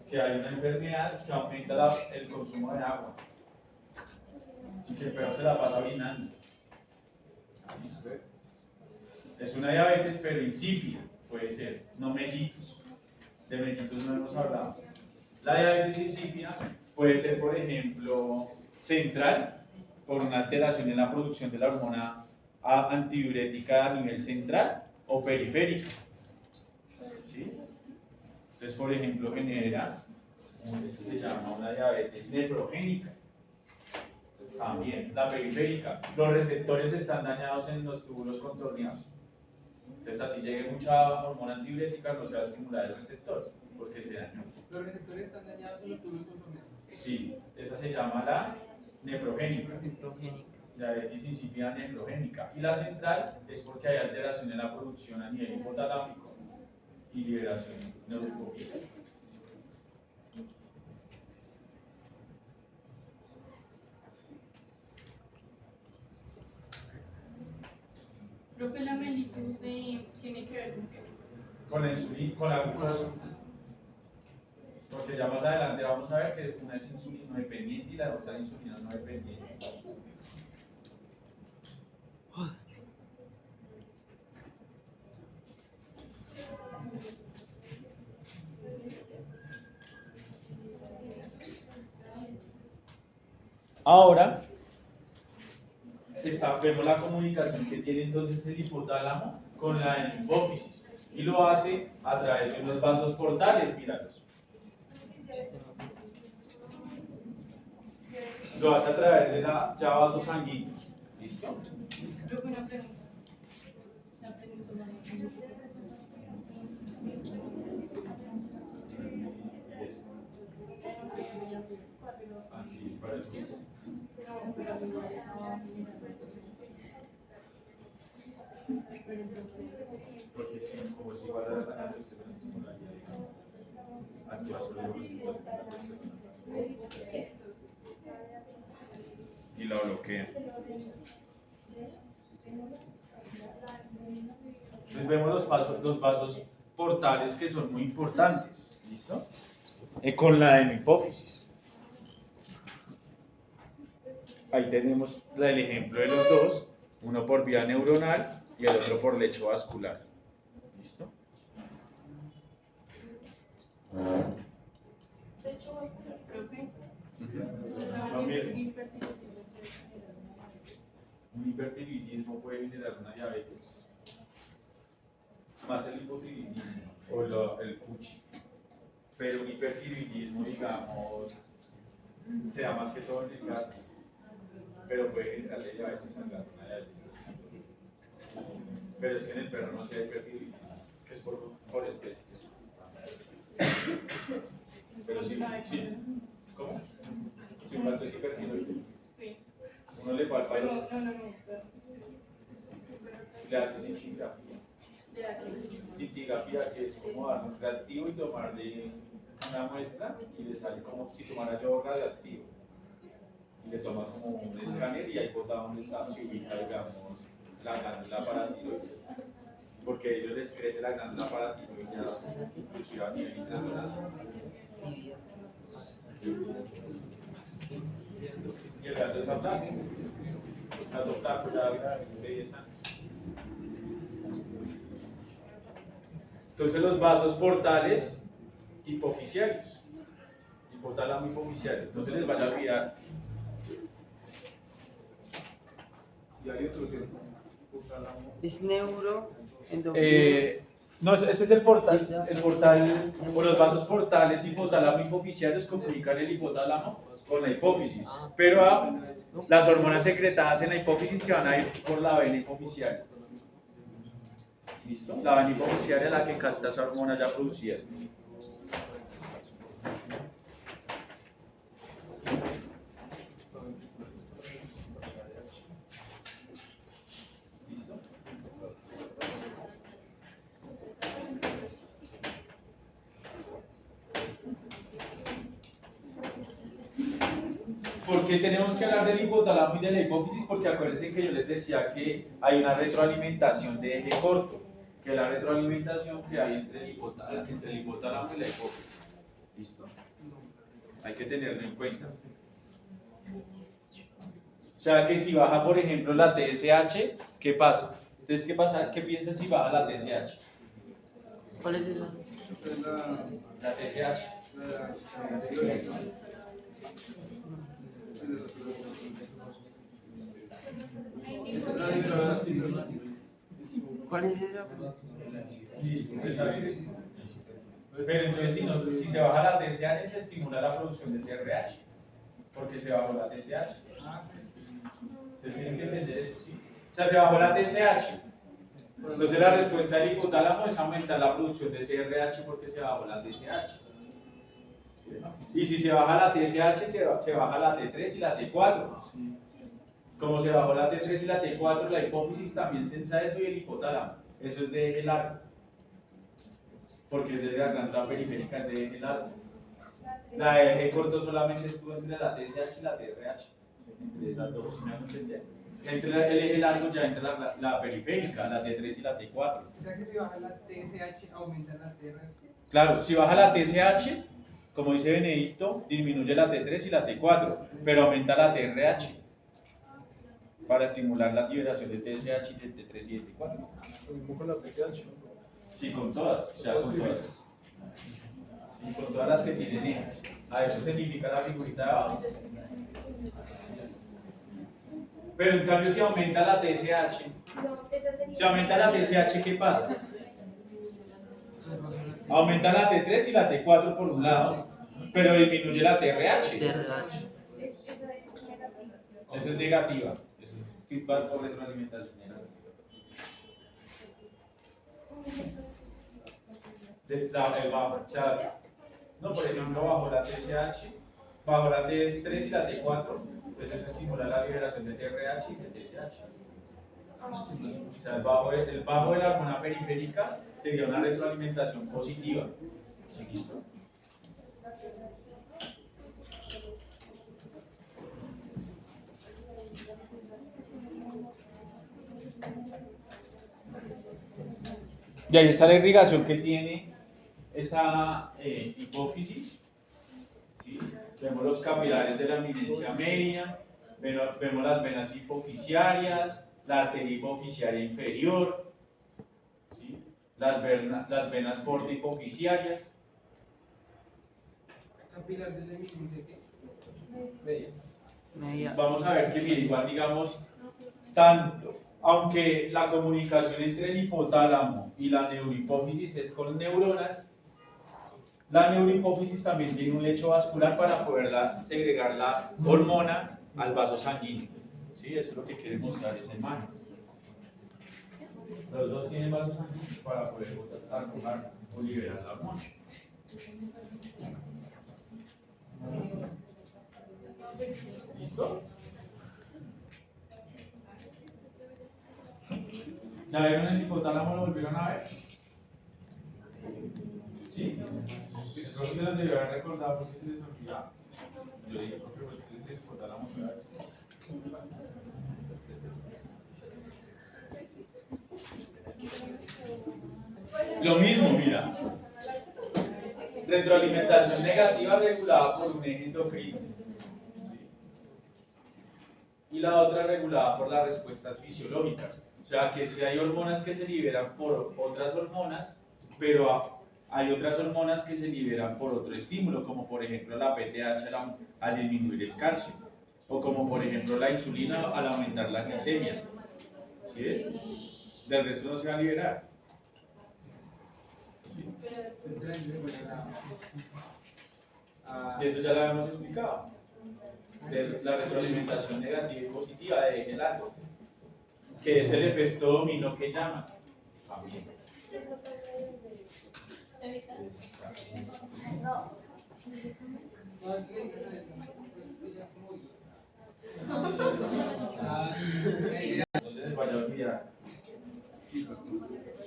Que hay una enfermedad que aumenta el consumo de agua. Y que el perro se la pasa orinando. Es una diabetes, pero insípida. Puede ser, no mellitus. De mellitus no hemos hablado. La diabetes insípida puede ser, por ejemplo, central, por una alteración en la producción de la hormona antidiurética a nivel central o periférica. ¿Sí? Entonces, por ejemplo, genera, eso se llama una diabetes nefrogénica. También, la periférica. Los receptores están dañados en los túbulos contorneados. Entonces, así llegue mucha hormona antidiurética, no se va a estimular el receptor, porque se dañó. Los receptores están dañados en los túbulos contorneados. Sí, esa se llama la nefrogénica. Nefrogénica. Diabetes insípida nefrogénica. Y la central es porque hay alteración en la producción a nivel hipotalámico y liberación neurohipofísica. Profe, la mellitus tiene que ver con qué. Con la insulina, con la glucosa. Porque ya más adelante vamos a ver que una es insulino dependiente y la otra insulina no dependiente. Ahora vemos la comunicación que tiene entonces el hipotálamo con la hipófisis y lo hace a través de unos vasos portales, míralos. Lo hace a través de ya vasos sanguíneos. ¿Listo? Profe, una pregunta. La península Aquí, para el grupo. Porque sí, como si igual a la testosterona estimularía, digamos, actúa sobre los receptores de la testosterona. Y la bloquea. Entonces vemos los vasos portales que son muy importantes. ¿Listo? Con la hemipófisis. Ahí tenemos el ejemplo de los dos, uno por vía neuronal y el otro por lecho vascular. ¿Listo? Lecho vascular, profe. Lo mismo. Un hipertiroidismo puede generar una diabetes, más el hipotiroidismo o el cuchi, pero un hipertiroidismo, digamos, se da más que todo en el gato, pero puede generar diabetes al gato, una diabetes. Pero es que en el perro no se da hipertiroidismo, es que es por especies. Pero sí, sí. ¿Cómo? Si un gato es hipertiroidismo. Sí. Uno le palpa Pero, los... no. Le hace cintigrafía. Cintigrafía, que es como darle un reactivo y tomarle una muestra y le sale como si tomara yodo radioactivo. Y le toma como un escáner y ahí bota donde se ubica, digamos, la glándula paratiroidea. Porque a ellos les crece la glándula paratiroidea, inclusive a nivel intracerebral. Y el gato está flaco. Gato flaco ya de 10 años. Entonces los vasos portales hipoficiarios, hipotálamo hipoficiarios, no se les vaya a olvidar. Y hay otro, ¿cierto? Hipotálamo. Es neuroendocrino. No, ese es el portal o los vasos portales hipotálamo hipoficiarios comunican el hipotálamo con la hipófisis, pero las hormonas secretadas en la hipófisis se van a ir por la vena hipoficiaria. ¿Listo? La vena hipoficiaria es la que capta esa hormona ya producida. ¿Listo? ¿Por qué tenemos que hablar del hipotálamo y de la hipófisis? Porque acuérdense que yo les decía que hay una retroalimentación de eje corto, que es la retroalimentación que hay entre el hipotálamo y la hipófisis. ¿Listo? Hay que tenerlo en cuenta. O sea que si baja, por ejemplo, la TSH, ¿qué pasa? Entonces, ¿qué pasa? ¿Qué piensan si baja la TSH? ¿Cuál es eso? Esta es la TSH. anterior. ¿Cuál es esa? Listo, esa bien. Pero entonces si se baja la TSH se estimula la producción de TRH, porque se bajó la TSH. Ustedes tienen que entender eso, ¿sí? O sea, se bajó la TSH. Entonces la respuesta del hipotálamo es aumentar la producción de TRH porque se bajó la TSH. ¿Sí? Y si se baja la TSH, se baja la T3 y la T4. Como se bajó la T3 y la T4, la hipófisis también sensa eso y el hipotálamo. Eso es de eje largo. Porque es de la glándula periférica, es de eje largo. La de eje corto solamente estuvo entre la TSH y la TRH. Entre esas dos, ¿sí me hago entender? Entre el eje largo ya entra la periférica, la T3 y la T4. O sea que si baja la TSH, aumenta la TRH. Claro, si baja la TSH, como dice Benedicto, disminuye la T3 y la T4, pero aumenta la TRH para estimular la liberación de TSH y de T3 y de T4. Lo mismo con la PTH, ¿no? Sí, con todas, o sea, con todas. Sí, con todas las que tienen ejes. A eso significa la figurita de abajo. Pero en cambio si aumenta la TSH, si aumenta la TSH, ¿qué pasa? Aumenta la T3 y la T4 por un lado, pero disminuye la TRH. TRH. Esa es negativa. Esa es feedback por retroalimentación negativa. El bajo, o sea, no, por ejemplo, bajo la TSH, bajo la T3 y la T4, pues eso estimula la liberación de TRH y de TSH. O sea, el bajo de la hormona periférica sería una retroalimentación positiva. ¿Listo? Y ahí está la irrigación que tiene esa hipófisis. ¿Sí? Vemos los capilares de la eminencia media, vemos las venas hipofisiarias, la arteria hipofisiaria inferior, ¿sí? las venas portihipofisiarias. Capilar de la eminencia, ¿qué? Media. Vamos a ver que, mire, igual digamos, tanto, aunque la comunicación entre el hipotálamo y la neurohipófisis es con neuronas, la neurohipófisis también tiene un lecho vascular para poder segregar la hormona al vaso sanguíneo. ¿Sí? Eso es lo que quiere mostrar esa imagen. Los dos tienen vasos sanguíneos para poder arrojar o liberar la hormona. ¿Listo? ¿Ya vieron el hipotálamo? ¿Lo volvieron a ver? ¿Sí? Eso se los debió haber recordado porque se les olvidaba. Yo dije, profe, pues es el hipotálamo. Lo mismo, mira. Retroalimentación negativa regulada por un eje endocrino. ¿Sí? Y la otra regulada por las respuestas fisiológicas. O sea que si hay hormonas que se liberan por otras hormonas, pero hay otras hormonas que se liberan por otro estímulo, como por ejemplo la PTH al disminuir el calcio, o como por ejemplo la insulina al aumentar la glicemia. ¿Sí? Del resto no se va a liberar. ¿Sí? Y eso ya lo habíamos explicado. De la retroalimentación negativa y positiva de eje largo, que es el efecto dominó que llaman. También. No se les vaya a olvidar.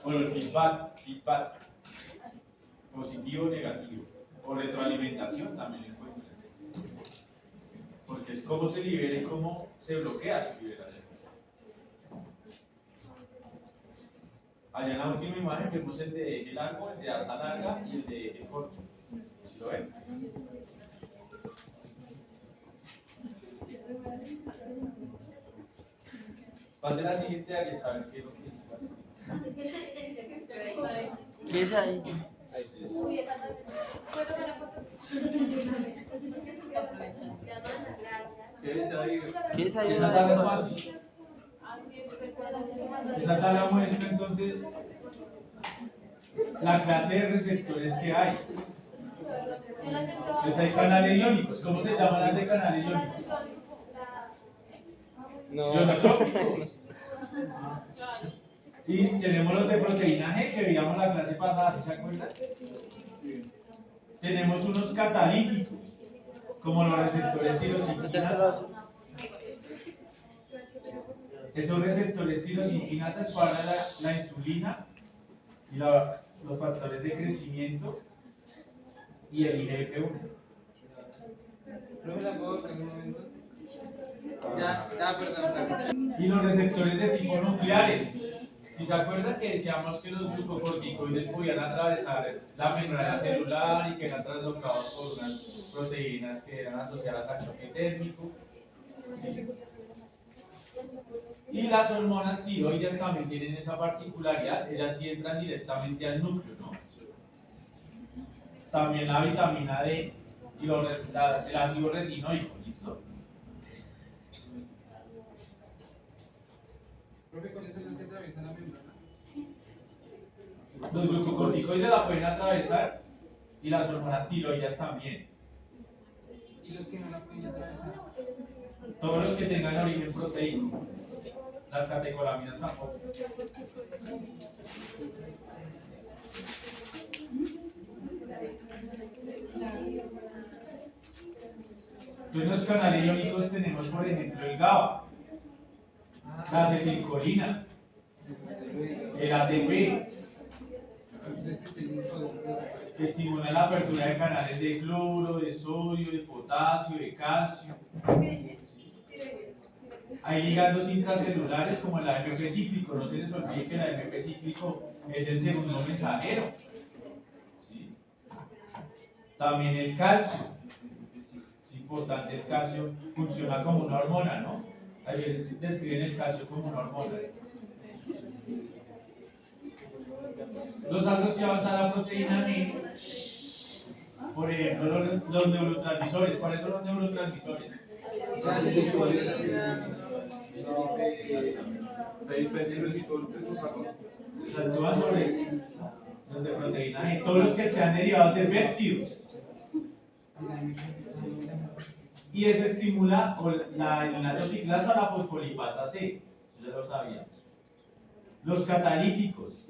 Bueno, el feedback positivo o negativo, o retroalimentación también encuentra. Porque es cómo se libera y cómo se bloquea su liberación. Allá en la última imagen vemos el de eje largo, el de asa larga y el de eje corto. ¿Sí lo ven? Pase la siguiente a saber qué es lo que dice la siguiente. ¿Qué es ahí? Es ¿Quieres ahí Esa una tabla es vez? fácil. Así es, Esa tabla muestra entonces la clase de receptores que hay. Entonces hay canales iónicos. ¿Cómo se llaman las de canales iónicos? Ionotrópicos. Y tenemos los de proteína G que veíamos la clase pasada, ¿sí se acuerdan? Tenemos unos catalíticos, como los receptores tirosiquinasa. Esos receptores tirosiquinasas para la insulina y los factores de crecimiento y el IGF-1. ¿No me la puedo en un momento? Ya, perdón. Y los receptores de tipo nucleares. Si se acuerdan que decíamos que los glucocorticoides podían atravesar la membrana celular y que eran traslocados por unas proteínas que eran asociadas al choque térmico. ¿Sí? Y las hormonas tiroides también tienen esa particularidad, ellas sí entran directamente al núcleo, ¿no? También la vitamina D y el ácido retinoico, ¿listo? Profe, ¿cuáles son los que atraviesan la membrana? Los glucocorticoides la pueden atravesar y las hormonas tiroides también. ¿Y los que no la pueden atravesar? Todos los que tengan origen proteico. Las catecolaminas tampoco. Entonces en los canales iónicos tenemos por ejemplo el GABA, la acetilcolina, el ATP, que estimulan la apertura de canales de cloro, de sodio, de potasio, de calcio. Hay ligandos intracelulares como el AMP cíclico, no se les olvide que el AMP cíclico es el segundo mensajero. ¿Sí? También el calcio, es importante, el calcio funciona como una hormona, ¿no? A veces describen el calcio como una hormona. Los asociados a la proteína G, por ejemplo, los neurotransmisores. ¿Cuáles son los neurotransmisores? Se actúan sobre los de proteína G, todos los que sean derivados de péptidos. Y eso estimula la enlatociclasa o la fosfolipasa C, eso ya lo sabíamos. Los catalíticos,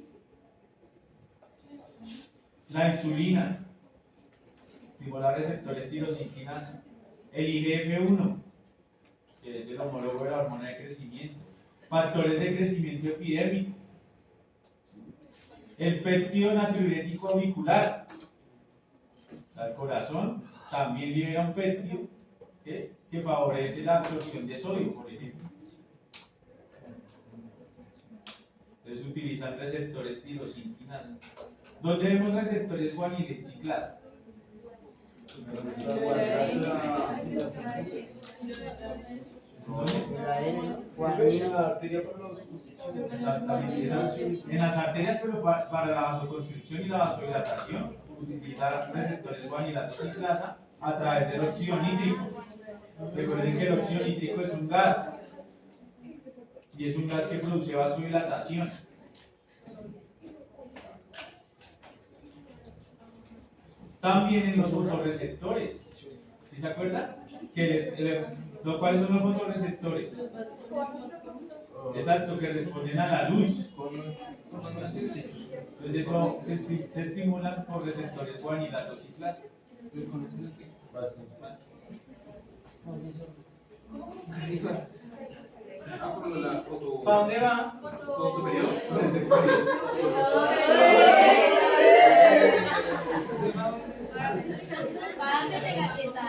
la insulina, estimular receptores tirosiquinasa, el IGF-1, que es el homólogo de la hormona de crecimiento, factores de crecimiento epidérmico, el péptido natriurético auricular, el corazón también libera un péptido que favorece la absorción de sodio, por ejemplo. Entonces utilizan receptores tirosiquinasa. ¿Dónde vemos receptores guanidinosinasa? Exactamente. En las arterias, pero para la vasoconstricción y la vasodilatación, utiliza receptores guanidinosinasa a través del óxido nítrico. Recuerden que el óxido nítrico es un gas y es un gas que produce vasodilatación. También en los fotorreceptores, ¿sí se acuerdan? ¿Cuáles son los fotorreceptores? Exacto, que responden a la luz. Entonces eso se estimulan por receptores guanidinosinasa. ¿Para dónde va? Receptores. Párate de galleta.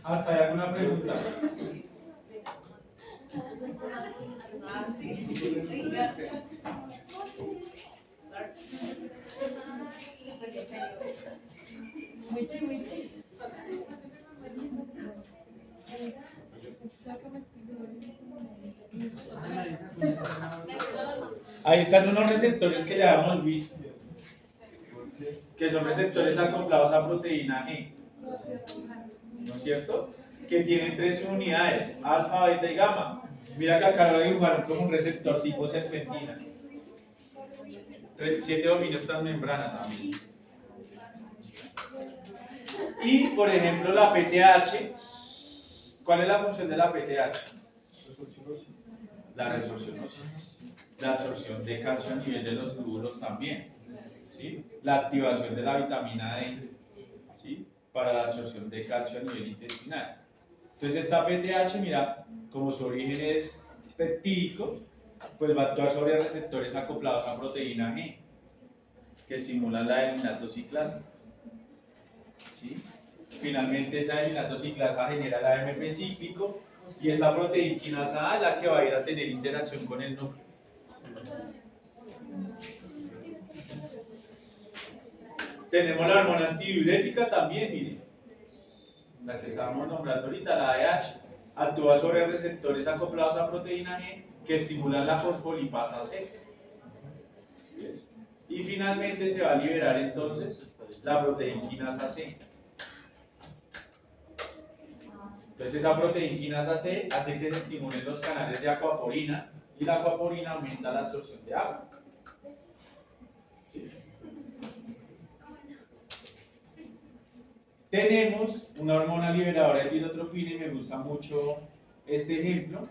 ¿Hasta hay alguna pregunta? Muy chido. Ahí están unos receptores que ya hemos visto, que son receptores acoplados a proteína G, ¿no es cierto? Que tienen tres unidades, alfa, beta y gamma. Mira que acá lo dibujaron como un receptor tipo serpentina. 7 dominios transmembrana también. Y, por ejemplo, la PTH, ¿cuál es la función de la PTH? La resorción ósea. La absorción de calcio a nivel de los túbulos también, ¿sí? La activación de la vitamina D, ¿sí? Para la absorción de calcio a nivel intestinal. Entonces esta PTH, mira, como su origen es peptídico, pues va a actuar sobre receptores acoplados a proteína G, que estimulan la eliminatociclasa, ¿sí? Finalmente esa eliminatociclasa genera el AMP cíclico y esa proteína quinasa A es la que va a ir a tener interacción con el núcleo. Tenemos la hormona antidiurética también, miren, la que estábamos nombrando ahorita, la ADH, actúa sobre receptores acoplados a proteína G que estimulan la fosfolipasa C. Y finalmente se va a liberar entonces la proteína quinasa C. Entonces esa proteína quinasa C hace que se estimulen los canales de acuaporina y la acuaporina aumenta la absorción de agua. ¿Sí? Tenemos una hormona liberadora de tirotropina y me gusta mucho este ejemplo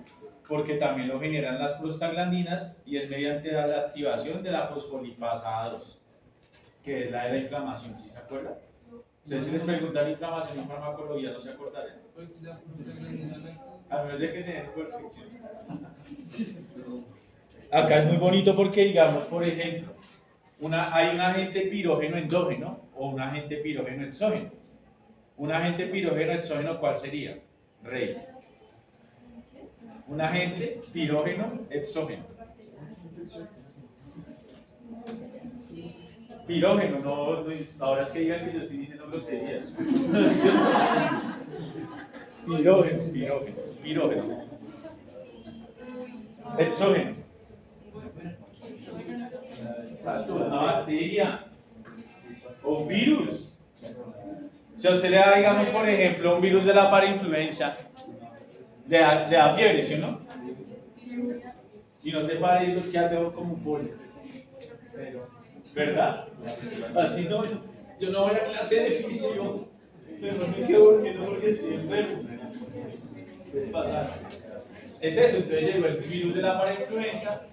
porque también lo generan las prostaglandinas y es mediante la activación de la fosfolipasa A2, que es la de la inflamación, ¿sí se acuerdan? Ustedes si les preguntan inflamación y farmacología no se acordarán. Pues la prostaglandina A menos de que se den perfección. Acá es muy bonito porque, digamos, por ejemplo, hay un agente pirógeno endógeno o un agente pirógeno exógeno. Un agente pirógeno exógeno, ¿cuál sería? Rey. Un agente pirógeno exógeno. Pirógeno, no, ahora es que digan que yo estoy diciendo groserías. Pirógeno. Exógeno. Exacto, una bacteria o un virus. Si a usted le da, digamos, por ejemplo, un virus de la parainfluenza, le da fiebre, ¿sí o no? Y no se para eso, queda como un pollo. ¿Verdad? Así no, yo no voy a clase de fisión, pero me quedo durmiendo porque estoy enfermo. ¿Qué pasa? Es eso, entonces llegó el virus de la parainfluenza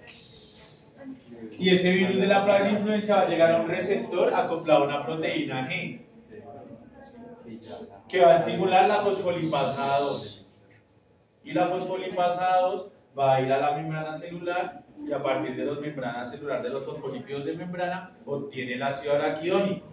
y ese virus de la parainfluenza va a llegar a un receptor acoplado a una proteína G que va a estimular la fosfolipasa A2 y la fosfolipasa A2 va a ir a la membrana celular y a partir de las membranas celulares de los fosfolípidos de membrana obtiene el ácido araquidónico.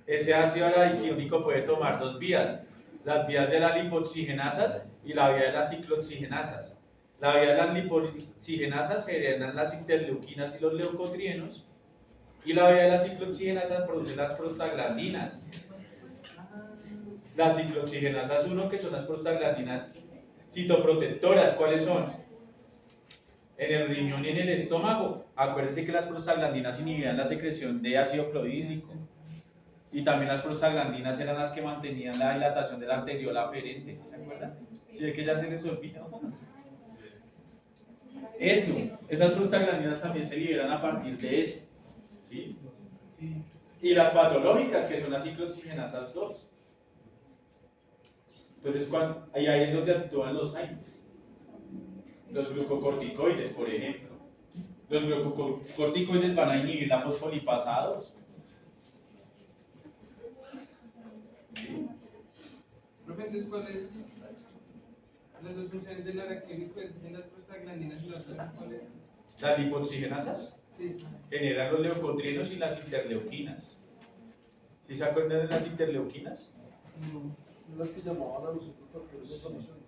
Ese ácido araquidónico puede tomar dos vías, las vías de las lipoxigenasas y la vía de las ciclooxigenasas. La vía de las lipoxigenasas generan las interleuquinas y los leucotrienos y la vía de las ciclooxigenasas produce las prostaglandinas. Las ciclooxigenasas 1, que son las prostaglandinas citoprotectoras, ¿cuáles son? En el riñón y en el estómago. Acuérdense que las prostaglandinas inhibían la secreción de ácido clorhídrico y también las prostaglandinas eran las que mantenían la dilatación de la arteriola aferente, ¿sí se acuerdan? Sí, es que ya se les olvidó. Eso, esas prostaglandinas también se liberan a partir de eso, ¿sí? Y las patológicas, que son las ciclooxigenasas 2. Entonces, ahí es donde actúan los AINES. Los glucocorticoides, por ejemplo. Los glucocorticoides van a inhibir la fosfolipasa 2. ¿Sí? Profe, entonces, ¿cuáles las dos funciones del araquidónico en las prostaglandinas y las otras cuáles? Las lipoxigenasas Sí. generan los leucotrienos y las interleuquinas. ¿Sí se acuerdan de las interleuquinas? Las que llamaban a los otros factores de inflamación.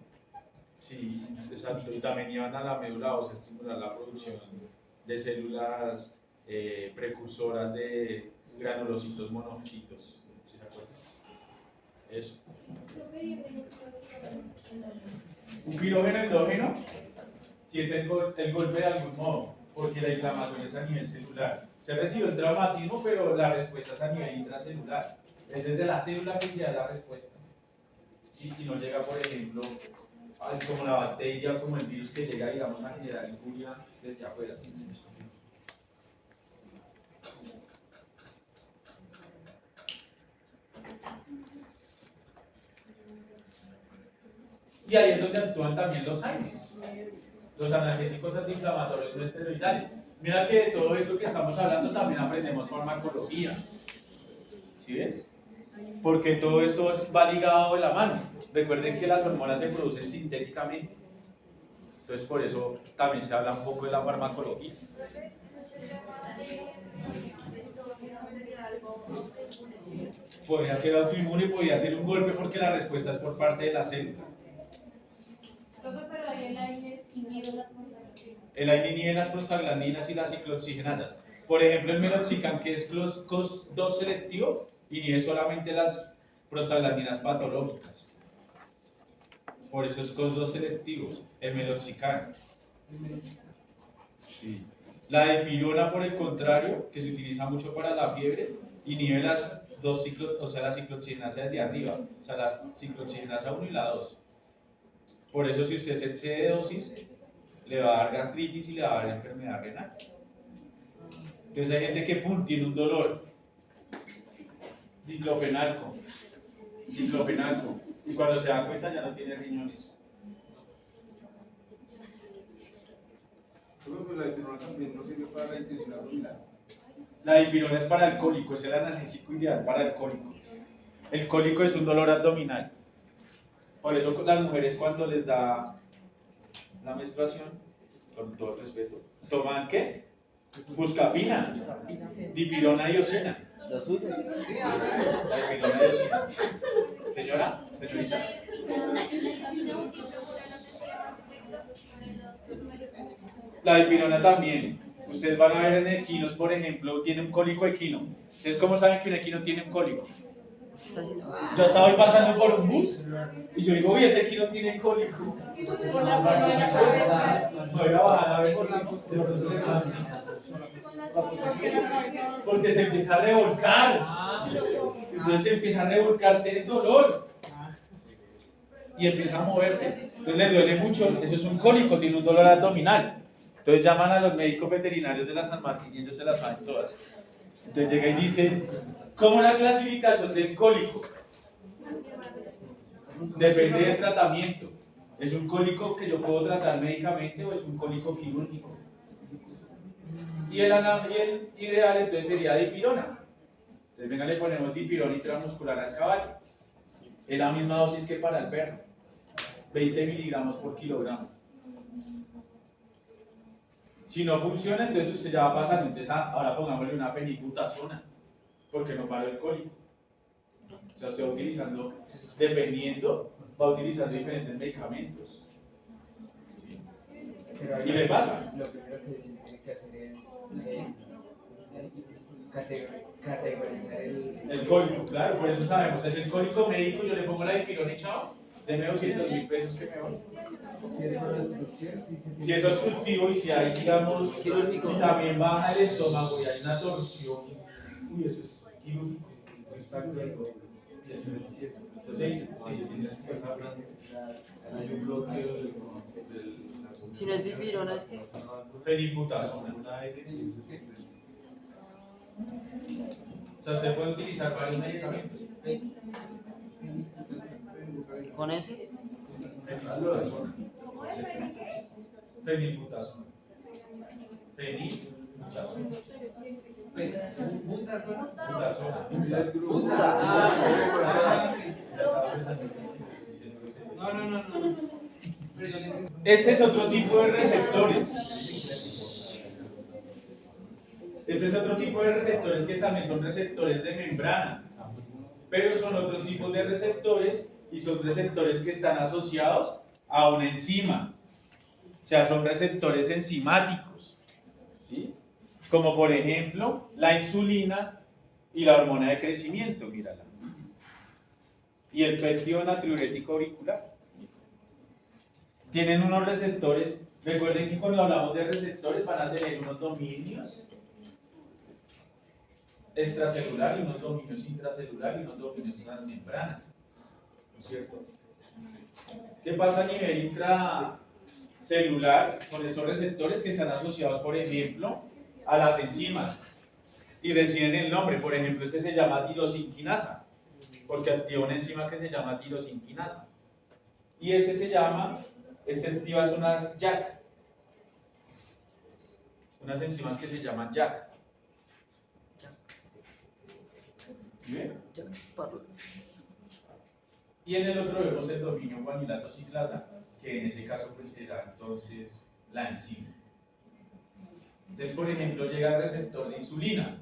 Sí, exacto. Y también iban a la médula ósea a estimular la producción de células precursoras de granulocitos monocitos. ¿Sí se acuerdan? Eso. Un pirógeno endógeno, si es el golpe de algún modo, porque la inflamación es a nivel celular. Se recibe el traumatismo, pero la respuesta es a nivel intracelular. Es desde la célula que se da la respuesta. Sí, y no llega, por ejemplo, como la bacteria o como el virus que llega, digamos, a generar injuria desde afuera. ¿Sí? Y ahí es donde actúan también los AINES, los analgésicos antiinflamatorios no esteroidales. Mira que de todo esto que estamos hablando también aprendemos farmacología. ¿Sí ves? Porque todo esto va ligado de la mano. Recuerden que las hormonas se producen sintéticamente. Entonces por eso también se habla un poco de la farmacología. Podría ser autoinmune, podría ser un golpe porque la respuesta es por parte de la célula. Profe, pero ahí el AINES inhibe las prostaglandinas. El AINE inhibe las prostaglandinas y las ciclooxigenasas. Por ejemplo, el meloxicam, que es COX-2 selectivo, inhibe solamente las prostaglandinas patológicas. Por eso es COX-2 selectivo, el meloxicam. Sí. La dipirona, por el contrario, que se utiliza mucho para la fiebre, inhibe las dos las ciclooxigenasas de arriba, o sea, la ciclooxigenasa 1 y la 2. Por eso, si usted se excede de dosis, le va a dar gastritis y le va a dar enfermedad renal. Entonces hay gente que tiene un dolor, diclofenaco, y cuando se da cuenta ya no tiene riñones. Solo que la dipirona también no sirve para la distensión abdominal. La dipirona es para el cólico, es el analgésico ideal para el cólico. El cólico es un dolor abdominal. Por eso las mujeres cuando les da la menstruación, con todo el respeto, ¿toman qué? Buscapina, dipirona y osina. ¿Lo suyo? La dipirona y osina. Señora, señorita. La dipirona también. Ustedes van a ver en equinos, por ejemplo, tiene un cólico equino. ¿Ustedes cómo saben que un equino tiene un cólico? Yo estaba hoy pasando por un bus y yo digo, uy, ese equino tiene cólico. Por la forma de la cabeza. Voy a bajar a ver si... Porque se empieza a revolcar. Entonces se empieza a revolcarse el dolor. Y empieza a moverse. Entonces le duele mucho. Eso es un cólico, tiene un dolor abdominal. Entonces llaman a los médicos veterinarios de la San Martín y ellos se las saben todas. Entonces llega y dice, ¿cómo es la clasificación del cólico? Depende del tratamiento. ¿Es un cólico que yo puedo tratar médicamente o es un cólico quirúrgico? Y el ideal entonces sería dipirona. Entonces venga, le ponemos dipirona intramuscular al caballo. Es la misma dosis que para el perro. 20 miligramos por kilogramo. Si no funciona, entonces usted ya va pasando. Entonces ahora pongámosle una fenilbutazona, porque no paró el cólico. O sea, usted va utilizando, dependiendo, va utilizando diferentes medicamentos. ¿Sí? ¿Y le pasa? Lo primero que se tiene que hacer es categorizar el cólico, claro, por eso sabemos. Es el cólico médico, yo le pongo la dipirona y chao, deme 200.000 pesos que me voy. Si es obstructivo y si hay, digamos, si también baja el estómago y hay una torsión, uy, eso es quirúrgico, eso está cruento. Hay un bloqueo del... Si no es dipirona, es Fenilbutazona. O sea, usted puede utilizar varios medicamentos. con ese. Fenilbutazona. Fenilbutazona. Fenilbutazona. No. Este es otro tipo de receptores. Este es otro tipo de receptores que también son receptores de membrana. Pero son otros tipos de receptores y son receptores que están asociados a una enzima. O sea, son receptores enzimáticos. ¿Sí? Como por ejemplo la insulina y la hormona de crecimiento, mírala. Y el péptido natriurético auricular. tienen unos receptores. Recuerden que cuando hablamos de receptores van a tener unos dominios extracelular y unos dominios intracelular y unos dominios transmembrana, ¿no es cierto? ¿Qué pasa a nivel intracelular con estos receptores que están asociados, por ejemplo, a las enzimas y reciben el nombre? Por ejemplo, este se llama tirosinquinasa, porque activa una enzima que se llama tirosinquinasa. Y este activa unas JAK, unas enzimas que se llaman JAK. ¿Sí ven? Y en el otro vemos el dominio guanilato ciclasa, que en ese caso pues será entonces la enzima. Entonces, por ejemplo, llega el receptor de insulina.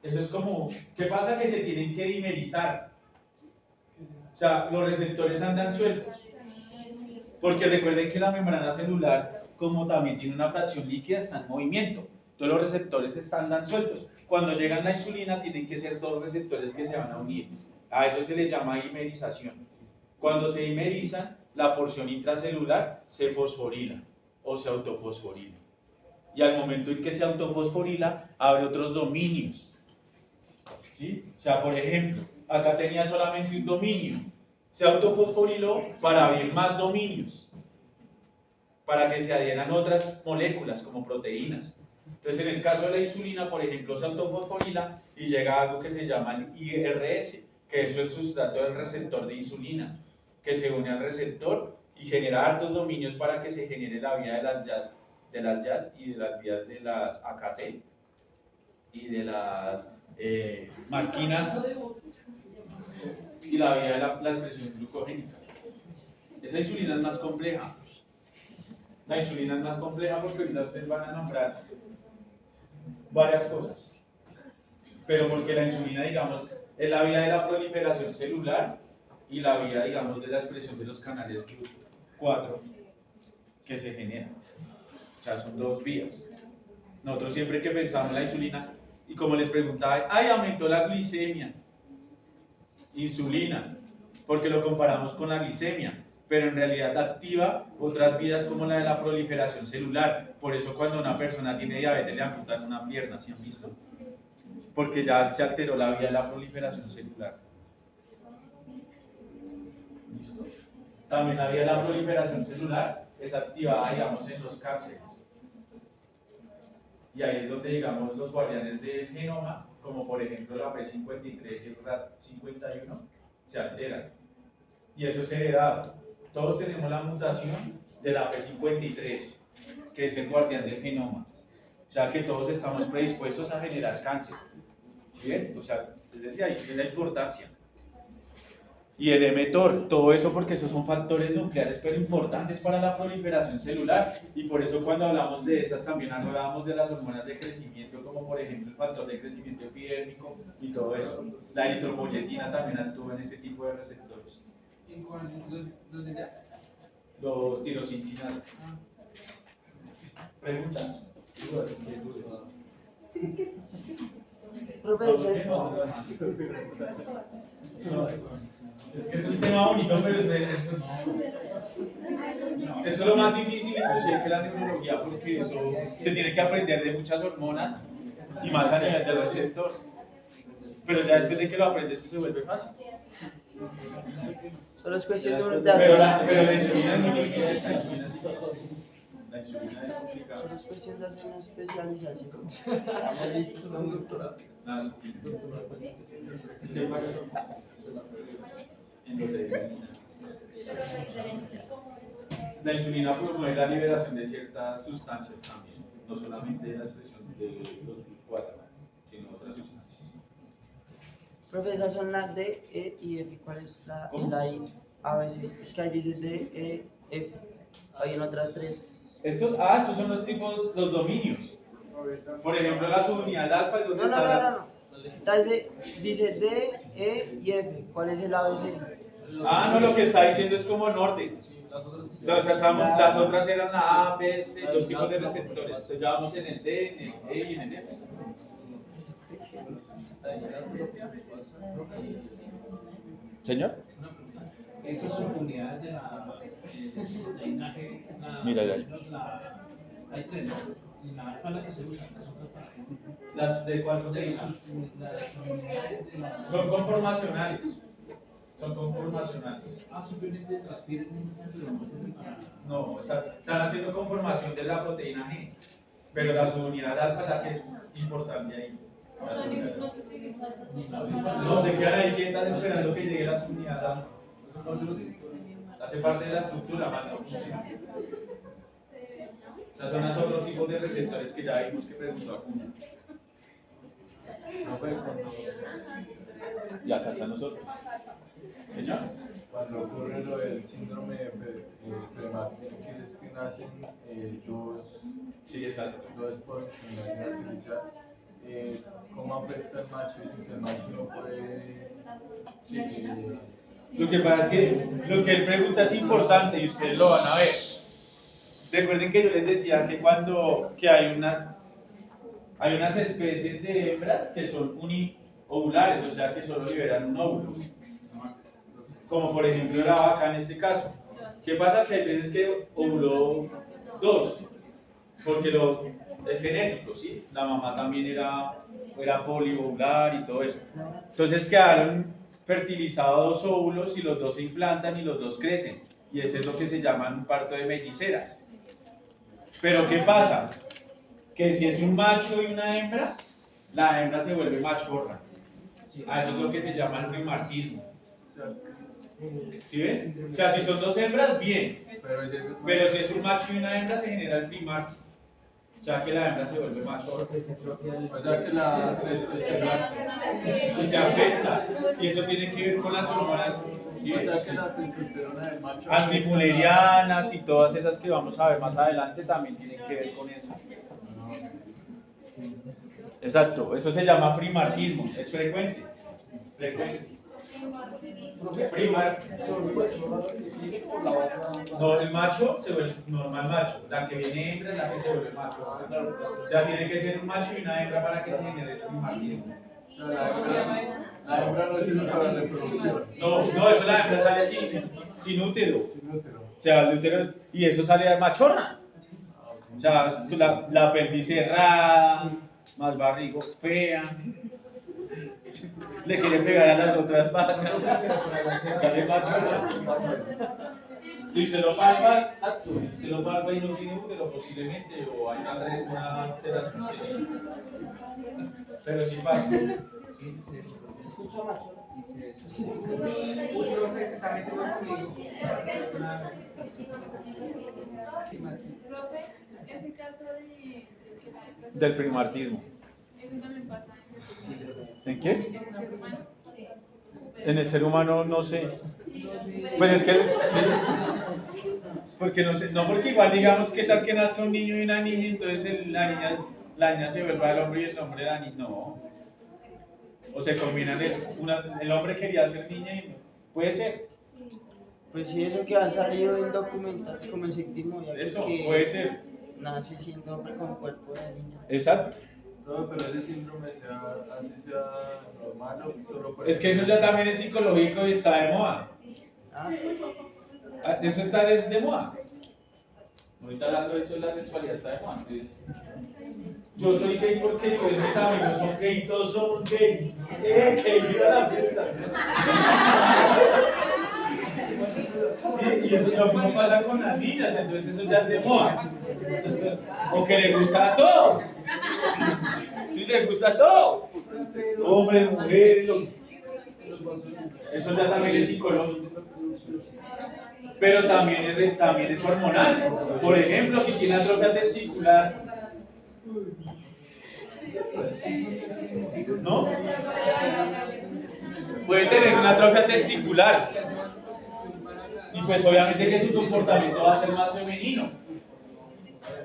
Eso es como, ¿qué pasa? Que se tienen que dimerizar. O sea, los receptores andan sueltos. Porque recuerden que la membrana celular, como también tiene una fracción líquida, está en movimiento. Entonces los receptores andan sueltos. Cuando llegan la insulina, tienen que ser dos receptores que se van a unir. A eso se le llama dimerización. Cuando se dimerizan, la porción intracelular se fosforila o se autofosforila. Y al momento en que se autofosforila, abre otros dominios. ¿Sí? O sea, por ejemplo, acá tenía solamente un dominio. Se autofosforiló para abrir más dominios, para que se adhieran otras moléculas como proteínas. Entonces, en el caso de la insulina, por ejemplo, se autofosforila y llega a algo que se llama el IRS, que es el sustrato del receptor de insulina, que se une al receptor y genera hartos dominios para que se genere la vía de las YAD y de las vías de las AKT y de las marquinasas y la vía de la expresión glucogénica. Esa insulina es más compleja. La insulina es más compleja porque ahorita ustedes van a nombrar varias cosas. Pero porque la insulina, digamos, es la vía de la proliferación celular y la vía, digamos, de la expresión de los canales 4 que se generan. O sea, son dos vías. Nosotros siempre que pensamos en la insulina, y como les preguntaba, ¡ay, aumentó la glicemia! Insulina, porque lo comparamos con la glicemia, pero en realidad activa otras vías como la de la proliferación celular. Por eso cuando una persona tiene diabetes le amputan una pierna, ¿sí han visto? Porque ya se alteró la vía de la proliferación celular. ¿Listo? También la vía de la proliferación celular es activada, digamos, en los cárceles. Y ahí es donde, digamos, los guardianes del genoma, como por ejemplo la P53 y el RAT51, se alteran. Y eso es heredado. Todos tenemos la mutación de la P53, que es el guardián del genoma. O sea que todos estamos predispuestos a generar cáncer. ¿Sí ven? O sea, desde ahí tiene la importancia. Y el mTOR, todo eso porque esos son factores nucleares pero importantes para la proliferación celular, y por eso cuando hablamos de esas también hablábamos de las hormonas de crecimiento, como por ejemplo el factor de crecimiento epidérmico y todo eso. La eritropoyetina también actúa en este tipo de receptores. ¿Y cuáles los de ya? Los tirosinquinasa. ¿Preguntas? ¿Dudas? ¿Inquietudes? Profesor, No, es que es un tema bonito, pero eso es lo más difícil inclusive que la neurología, porque eso se tiene que aprender de muchas hormonas y más a nivel del receptor. Pero ya después de que lo aprendes eso se vuelve fácil. solo es cuestión de Pero hacer la insulina es muy difícil, la insulina es difícil. La insulina es complicada. solo es cuestión de hacer una especialización. Estamos listos con un doctorado. Nada, es complicado. Endotelina. La insulina promueve la liberación de ciertas sustancias también, no solamente la expresión de los 4, sino otras sustancias. Profesor, son las D, E y F. ¿Cuál es la ¿Cómo? la I, A, B, C? Es que ahí dice D, E, F. Hay en otras tres. Estos son los tipos, los dominios. Por ejemplo, la subunidad alfa es donde No, no, está no, no. Está dice D, E y F. ¿Cuál es el A, B, C? No, lo que está diciendo es como en orden. O sea, las otras eran la A, B, C, los tipos de receptores. Entonces ya vamos en el D, en el E y en el F. ¿Señor? Esas subunidades de la proteínaje, Mira, ya. hay tres, ¿no? Y la alfa es la que se usa, las otras para eso. ¿Las de cuál proteína? Las unidades de la- Son conformacionales. Son conformacionales. simplemente transfieren un núcleo para... No, están haciendo conformación de la proteína G. Pero la subunidad alfa es la que es importante ahí. La subunidad. No, se quedan ahí que están esperando que llegue la subunidad alfa. Hace parte de la estructura, más no funciona. Esas son los otros tipos de receptores que ya vimos que preguntó Acuña. Ya acá están nosotros. Señor. Cuando ocurre lo del síndrome prematuro, que es que nacen Sí, exacto. dos por inseminación artificial, ¿cómo afecta al macho? Dicen que el macho no puede... Lo que pasa es que lo que él pregunta es importante y ustedes lo van a ver. Recuerden que yo les decía que hay unas especies de hembras que son uniovulares, o sea que solo liberan un óvulo. Como por ejemplo la vaca en este caso. ¿Qué pasa? Que hay veces que ovuló dos, porque es genético, ¿sí? La mamá también era poliovular y todo eso. Entonces quedaron fertilizados dos óvulos y los dos se implantan y los dos crecen. Y eso es lo que se llama un parto de melliceras. Pero ¿qué pasa? Que si es un macho y una hembra, la hembra se vuelve machorra. A eso es lo que se llama el primarquismo. ¿Sí ves? O sea, si son dos hembras, bien. Pero si es un macho y una hembra, se genera el primarquio. O sea, que la hembra se vuelve machorra. O sea, que la testosterona... Y se afecta. Y eso tiene que ver con las hormonas, ¿sí? O sea, que la testosterona del macho... Antimulerianas y todas esas que vamos a ver más adelante también tienen que ver con eso. Exacto, eso se llama frimarquismo, es frecuente. No, el macho se vuelve normal macho, la que viene hembra es la que se vuelve macho. O sea, tiene que ser un macho y una hembra para que se genere el frimarquismo. La hembra no sirve para la reproducción. No, eso la hembra sale sin útero. O sea, el útero y eso sale machorra. O sea, la pelvis cerrada, más barrigo, fea. Le quiere pegar a las otras vacas. Sale machorra. Y se lo palpa, exacto. Se lo palpa y no tiene útero posiblemente, o hay una alteración. Pero sí pasa. Escucho macho. Uy, profe, se está metiendo conmigo. Profe, ese caso Del frimarquismo. eso también pasa ¿En qué? en una humana. En el ser humano no sé. Pero es que sí. Porque no sé, no porque igual digamos que tal que nazca un niño y una niña, entonces la niña se vuelva el hombre y el hombre la niña. No. O se combinan el hombre quería ser niña y puede ser. Pues sí, eso que han salido en documentales como el séptimo ya Eso que puede ser. nace siendo hombre con cuerpo de niña. Exacto. No, pero ese síndrome así sea normal o solo por... Es que eso ya también es psicológico y está de moda. Ah, Eso está desde moda. Ahorita hablando de eso de la sexualidad está de moda. Entonces, yo soy gay porque pues, mis amigos son gay, todos somos gay. Que viva la fiesta. Sí, y eso lo mismo pasa con las niñas, entonces eso ya es de moda. O que le gusta a todo. Sí, le gusta a todo. Hombres, mujeres, eso ya también es psicológico. Pero también es hormonal. Por ejemplo, si tiene atrofia testicular, ¿no? Puede tener una atrofia testicular. Y pues obviamente que su comportamiento va a ser más femenino.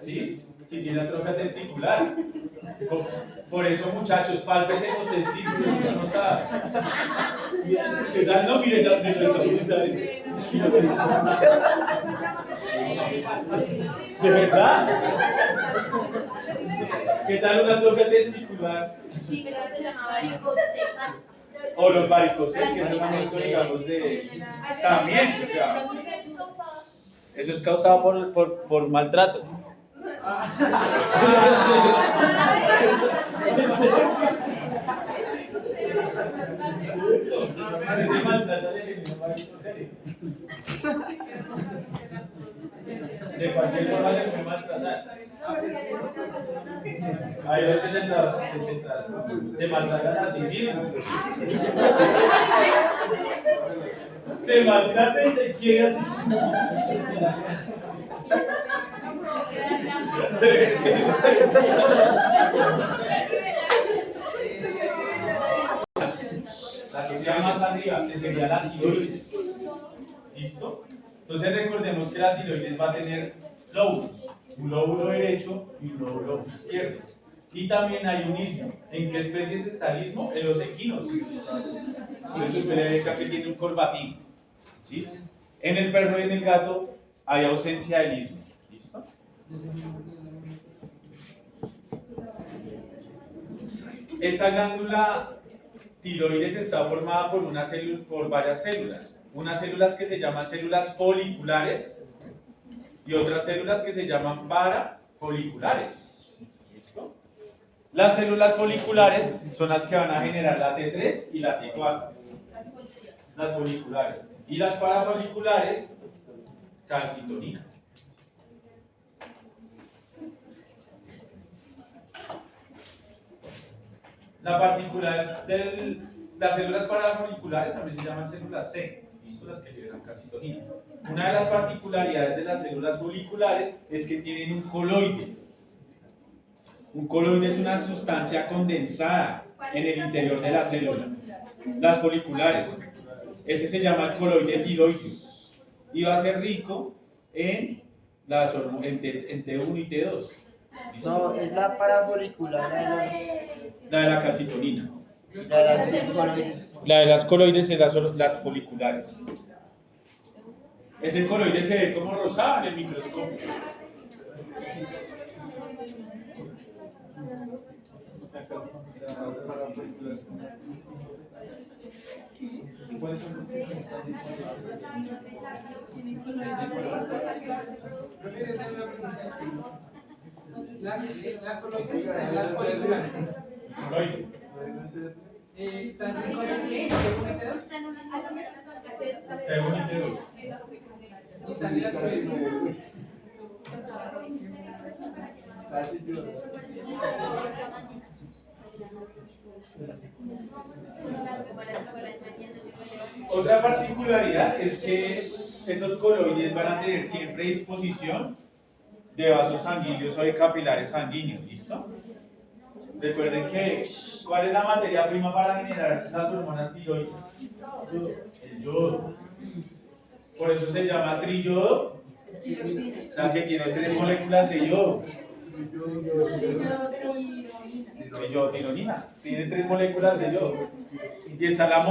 ¿Sí? Si tiene atrofia testicular. Por eso, muchachos, pálpese los testículos, uno no sabe. ¿Qué tal? No, mire, ya se empezó a gustar. ¿De verdad? ¿Qué tal una atrofia testicular? Sí, pero se llama varicocele. O los varicocele, que es un aumento, digamos, de... También, o sea... Eso es causado por maltrato. Así se maltrata al enemigo para el serio. De cualquier forma se puede maltratar. Hay los que se maltratan a sí mismos. Se maltrata y se quiere así. La que sea más arriba, que sería la tiroides. ¿Listo? Entonces recordemos que la tiroides va a tener lóbulos, un lóbulo derecho y un lóbulo izquierdo. Y también hay un istmo. ¿En qué especies está el istmo? En los equinos. Entonces usted le ve que tiene un corbatín. ¿Sí? En el perro y en el gato hay ausencia del istmo. ¿Listo? Esa glándula tiroides está formada por varias células. Unas células que se llaman células foliculares y otras células que se llaman parafoliculares. ¿Listo? Las células foliculares son las que van a generar la T3 y la T4. Las foliculares. Y las parafoliculares, calcitonina. La particular de las células parafoliculares también se llaman células C, ¿listo? Las que liberan calcitonina. Una de las particularidades de las células foliculares es que tienen un coloide. Un coloide es una sustancia condensada en el interior de la célula. Las foliculares. Ese se llama el coloide tiroideo. Y va a ser rico en T1 y T2. ¿Listo? No, es la parafolicular, La de la calcitonina. la de las coloides. La de las coloides es las foliculares. Ese coloide se ve como rosado en el microscopio. La colonia de las foliculares. Coloide. ¿Están en cosas que T1 y T2. y salen las coloides? Otra particularidad es que estos coloides van a tener siempre disposición de vasos sanguíneos o de capilares sanguíneos, ¿listo? Recuerden que, ¿cuál es la materia prima para generar las hormonas tiroides? El yodo. Por eso se llama triyodo, o sea que tiene 3 moléculas de yodo. De yodotironina, tiene 3 moléculas de yodo. Y está la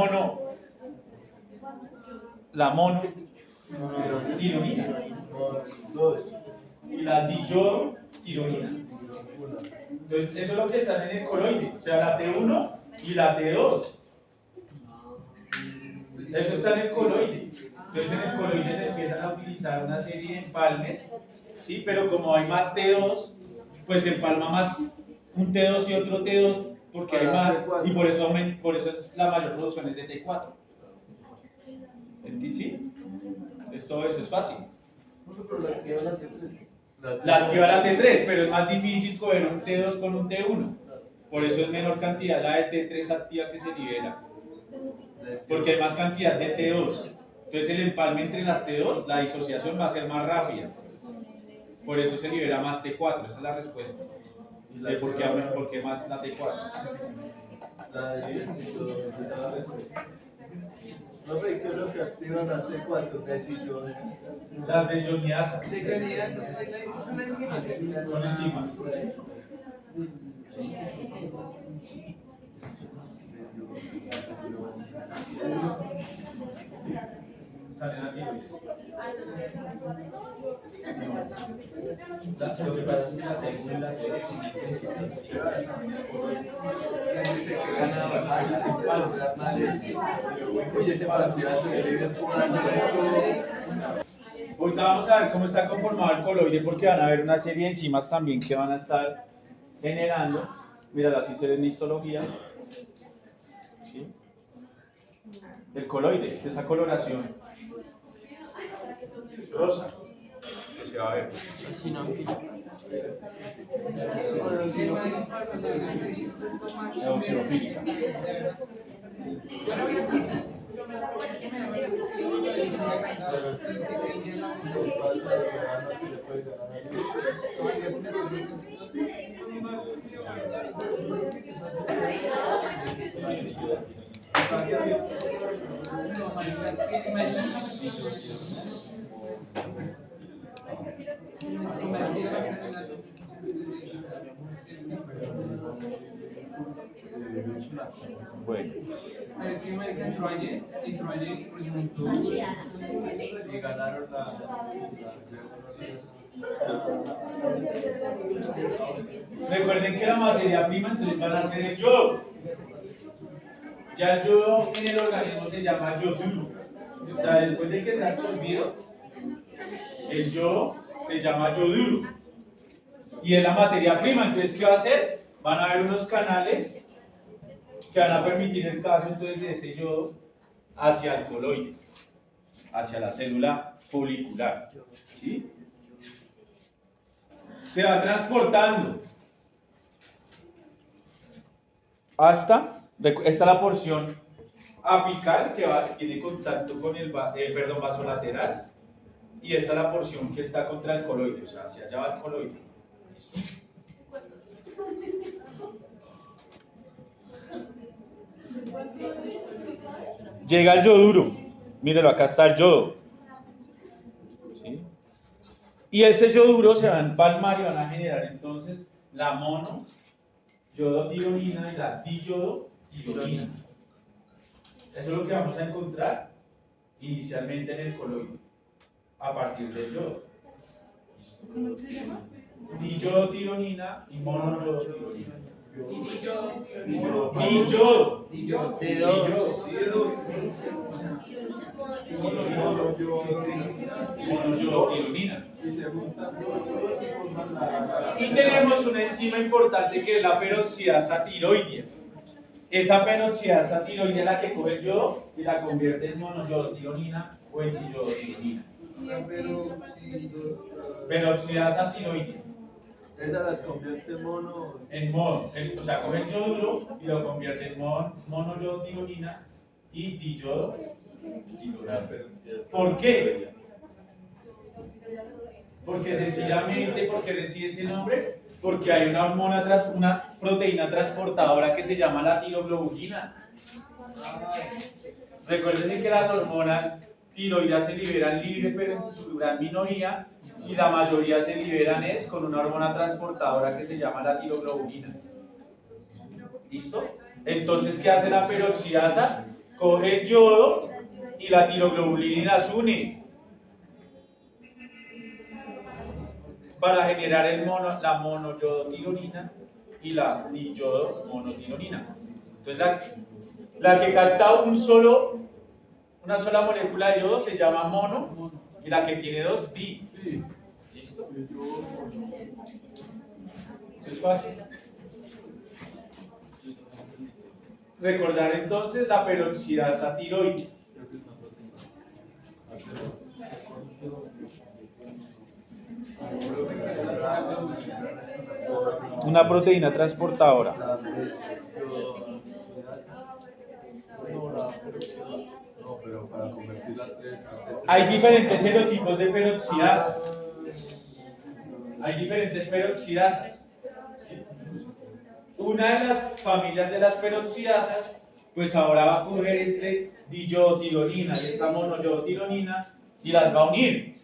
monotironina. Y la diyodotironina. Entonces, eso es lo que está en el coloide, o sea, la T1 y la T2. Eso está en el coloide. Entonces, en el coloide se empiezan a utilizar una serie de empalmes, ¿sí? Pero como hay más T2, pues se empalma más un T2 y otro T2, porque hay más, y por eso es la mayor producción es de T4. ¿Sí? Todo eso es fácil. La activa la T3, pero es más difícil coger un T2 con un T1. Por eso es menor cantidad la de T3 activa que se libera. Porque hay más cantidad de T2. Entonces el empalme entre las T2, la disociación va a ser más rápida. Por eso se libera más T4. Esa es la respuesta. De por qué más la T4. ¿Sí? Esa es la respuesta. No, pero ¿qué es lo que activa la T4? Las deyoniasas. Son Son enzimas. Salen aquí. Lo que pasa es que la T1 y la T2 son Ahorita vamos a ver cómo está conformado el coloide porque van a haber una serie de enzimas también que van a estar generando. Mira, así se ve en histología. ¿Sí? El coloide es esa coloración rosa que se va a ver. Eosinofílica. Eosinofílica. Bueno, Pero es que marica entró ayer y presentó Y ganaron recuerden que la materia prima entonces van a ser el yodo. Ya el yodo en el organismo se llama yoduro. O sea, después de que se ha absorbido, el yodo se llama yoduro. Y es la materia prima. Entonces, ¿qué va a hacer? Van a haber unos canales que van a permitir el paso entonces de ese yodo hacia el coloide, hacia la célula folicular. ¿Sí? Se va transportando hasta, esta es la porción apical que tiene contacto con el vasolateral, y esta es la porción que está contra el coloide, o sea, hacia allá va el coloide. ¿Listo? Llega el yoduro, mírelo, acá está el yodo. ¿Sí? Y ese yoduro se va a empalmar y van a generar entonces la mono-yodotironina y la diyodotironina. Eso es lo que vamos a encontrar inicialmente en el coloide, a partir del yodo. ¿Listo? ¿Cómo se llama? Diyodotironina y monoyodotironina. diyodo. Monoyodotironina. Y tenemos una enzima importante que es la peroxidasa tiroidea. Esa peroxidasa tiroidea es la que coge el yodo y la convierte en monoyodotironina o en diyodotironina. Peroxidasa tiroidea. Esa las convierte En mono, o sea, coge el yoduro y lo convierte en monoyodotironina y diyodotironina. ¿Por qué? Porque sencillamente, porque recibe ese nombre, porque hay una proteína transportadora que se llama la tiroglobulina. Recuerden que las hormonas tiroideas se liberan libre, pero en su gran minoría, y la mayoría se liberan con una hormona transportadora que se llama la tiroglobulina. ¿Listo? Entonces, ¿qué hace la peroxidasa? Coge el yodo y la tiroglobulina las une para generar la monoyodotironina y la diyodomonotironina. Entonces, la que capta una sola molécula de yodo se llama mono, y la que tiene dos, di. ¿Listo? Eso es fácil. Recordar entonces la peroxidasa tiroidea. Una proteína transportadora. No, pero para convertirla Hay diferentes serotipos de peroxidasas. Hay diferentes peroxidasas. ¿Sí? Una de las familias de las peroxidasas, pues ahora va a coger este diyodotironina y esta monoyodotironina y las va a unir,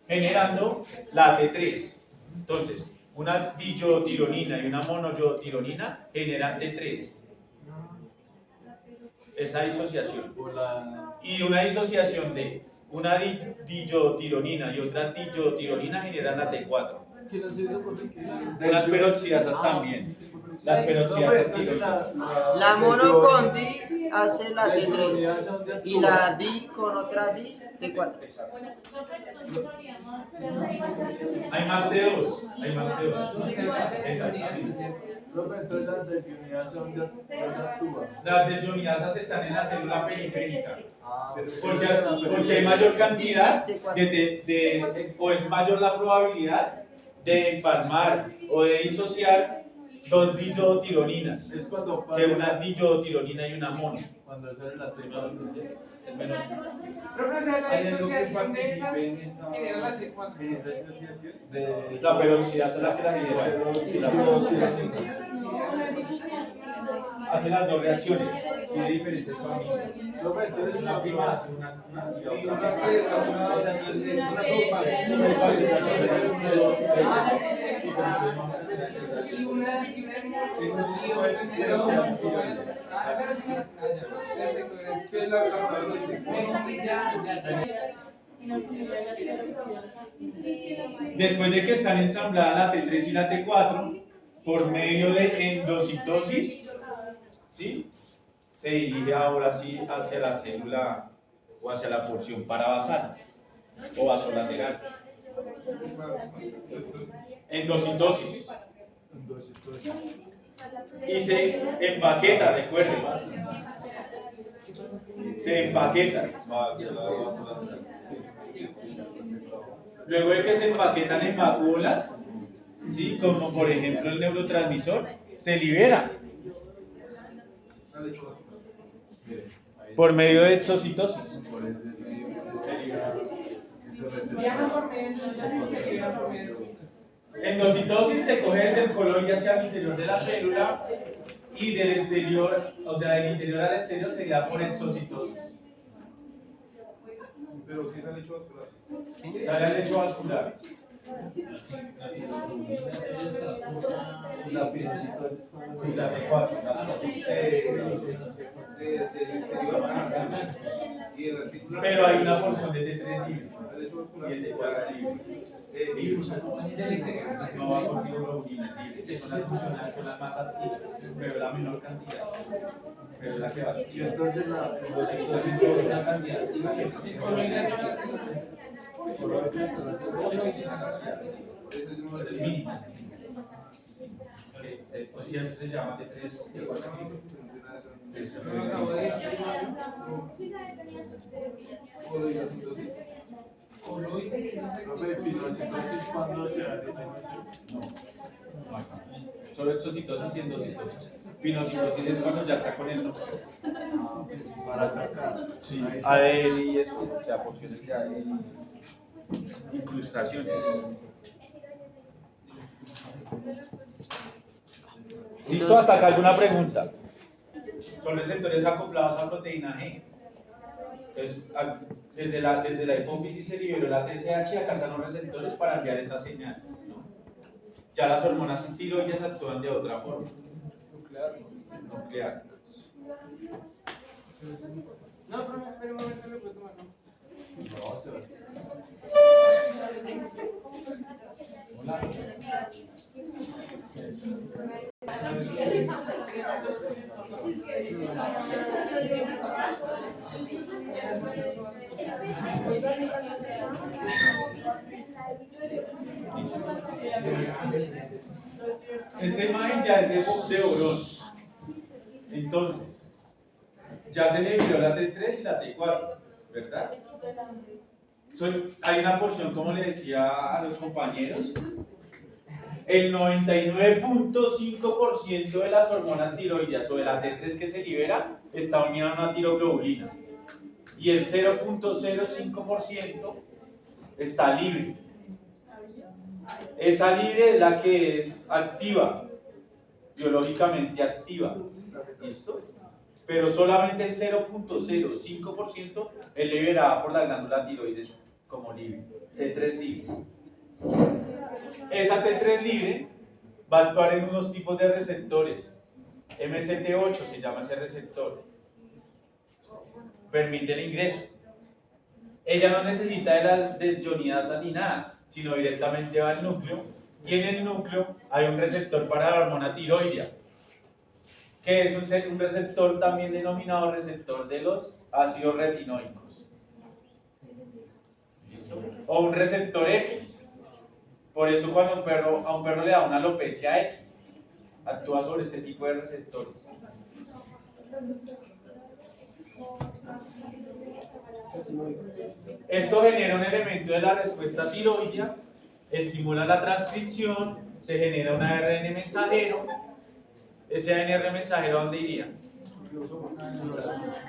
generando la T3. Entonces, una diyodotironina y una monoyodotironina generan T3. Esa disociación. Y una disociación de una diyodotironina y otra diyodotironina generan la T4. ¿Quién hace eso? Unas peroxidasas también. Las peroxidasas tiroides. La mono con di hace la T3 y la DI con otra DI T4. Exacto. Nosotros haríamos Hay más T2, hay más T2. Exactamente. Profe, entonces las desunidas son de actúa. Las desyoniasas están en la célula periférica. Ah, Porque hay mayor cantidad o es mayor la probabilidad de empalmar o de disociar dos diyodtironinas es cuando que una diyodtironina y una mono. cuando sale la T4. Es menor. Profe, o sea, la ¿Hay algo que disociación de esas participe en esa genera la T4. asociación? De La peroxidasa es la que la genera. Sí, la peroxidasa. Hace las dos reacciones. Tiene diferentes familias. Profe, entonces Una prima hace una Y una que es una Y una Después de que están ensambladas la T3 y la T4, por medio de endocitosis, ¿sí? Se dirige ahora sí hacia la célula o hacia la porción parabasal o vasolateral. Endocitosis. Y se empaqueta, recuerden. Se empaqueta. Luego de que se empaquetan en vacuolas, ¿sí? Como por ejemplo el neurotransmisor, se libera por medio de exocitosis. viaja por medio de Endocitosis se coge desde el coloide hacia el interior de la célula y del exterior, o sea, del interior al exterior sería por exocitosis. Pero si es el hecho vascular. Sale el lecho vascular. la pinocitosis. Sí, la T4. Del exterior y el articular. Pero hay una porción de T3 libre El hecho vascular. y el T4 libre. No va con fibroglobina libre. Son las funcionales, son las más activas, pero la menor cantidad. Pero es la que va Y activa. entonces la Una cantidad activa que es mínima. Y eso se llama T3, T4 profe, pinocitosis cuando se hace Solo exocitosis y endocitosis. Pinocitosis es cuando ya está con el núcleo. para sacar. Sí, ADN y eso, o sea, porciones de ADN, incrustaciones. ¿Listo? ¿Hasta acá alguna pregunta? Son receptores acoplados a proteína G. Entonces, desde la hipófisis se liberó la TSH y acá están los receptores para enviar esa señal, ¿no? Ya las hormonas tiroides actúan de otra forma. Nuclear. No, pero espera un momento, le puedo tomar, ¿no? No, se va. Hola. Este imagen ya es de Orón. Entonces, ya se le liberó la T3 y la T4, ¿verdad? Hay una porción, como le decía a los compañeros, el 99.5% de las hormonas tiroideas o de la T3 que se libera está unida a una tiroglobulina y el 0.05% está libre. Esa libre es la que es activa, biológicamente activa, ¿listo? Pero solamente el 0.05% es liberada por la glándula tiroides como libre, T3 libre. Esa T3 libre va a actuar en unos tipos de receptores. MCT8 se llama ese receptor. Permite el ingreso. Ella no necesita de las desyonidasas ni nada, sino directamente va al núcleo. Y en el núcleo hay un receptor para la hormona tiroidea, que es un receptor también denominado receptor de los ácidos retinoicos. ¿Listo? O un receptor X. Por eso cuando a un perro le da una alopecia X, actúa sobre este tipo de receptores. Esto genera un elemento de la respuesta tiroidea, estimula la transcripción, se genera un ARN mensajero. Ese ARN mensajero, ¿a dónde iría?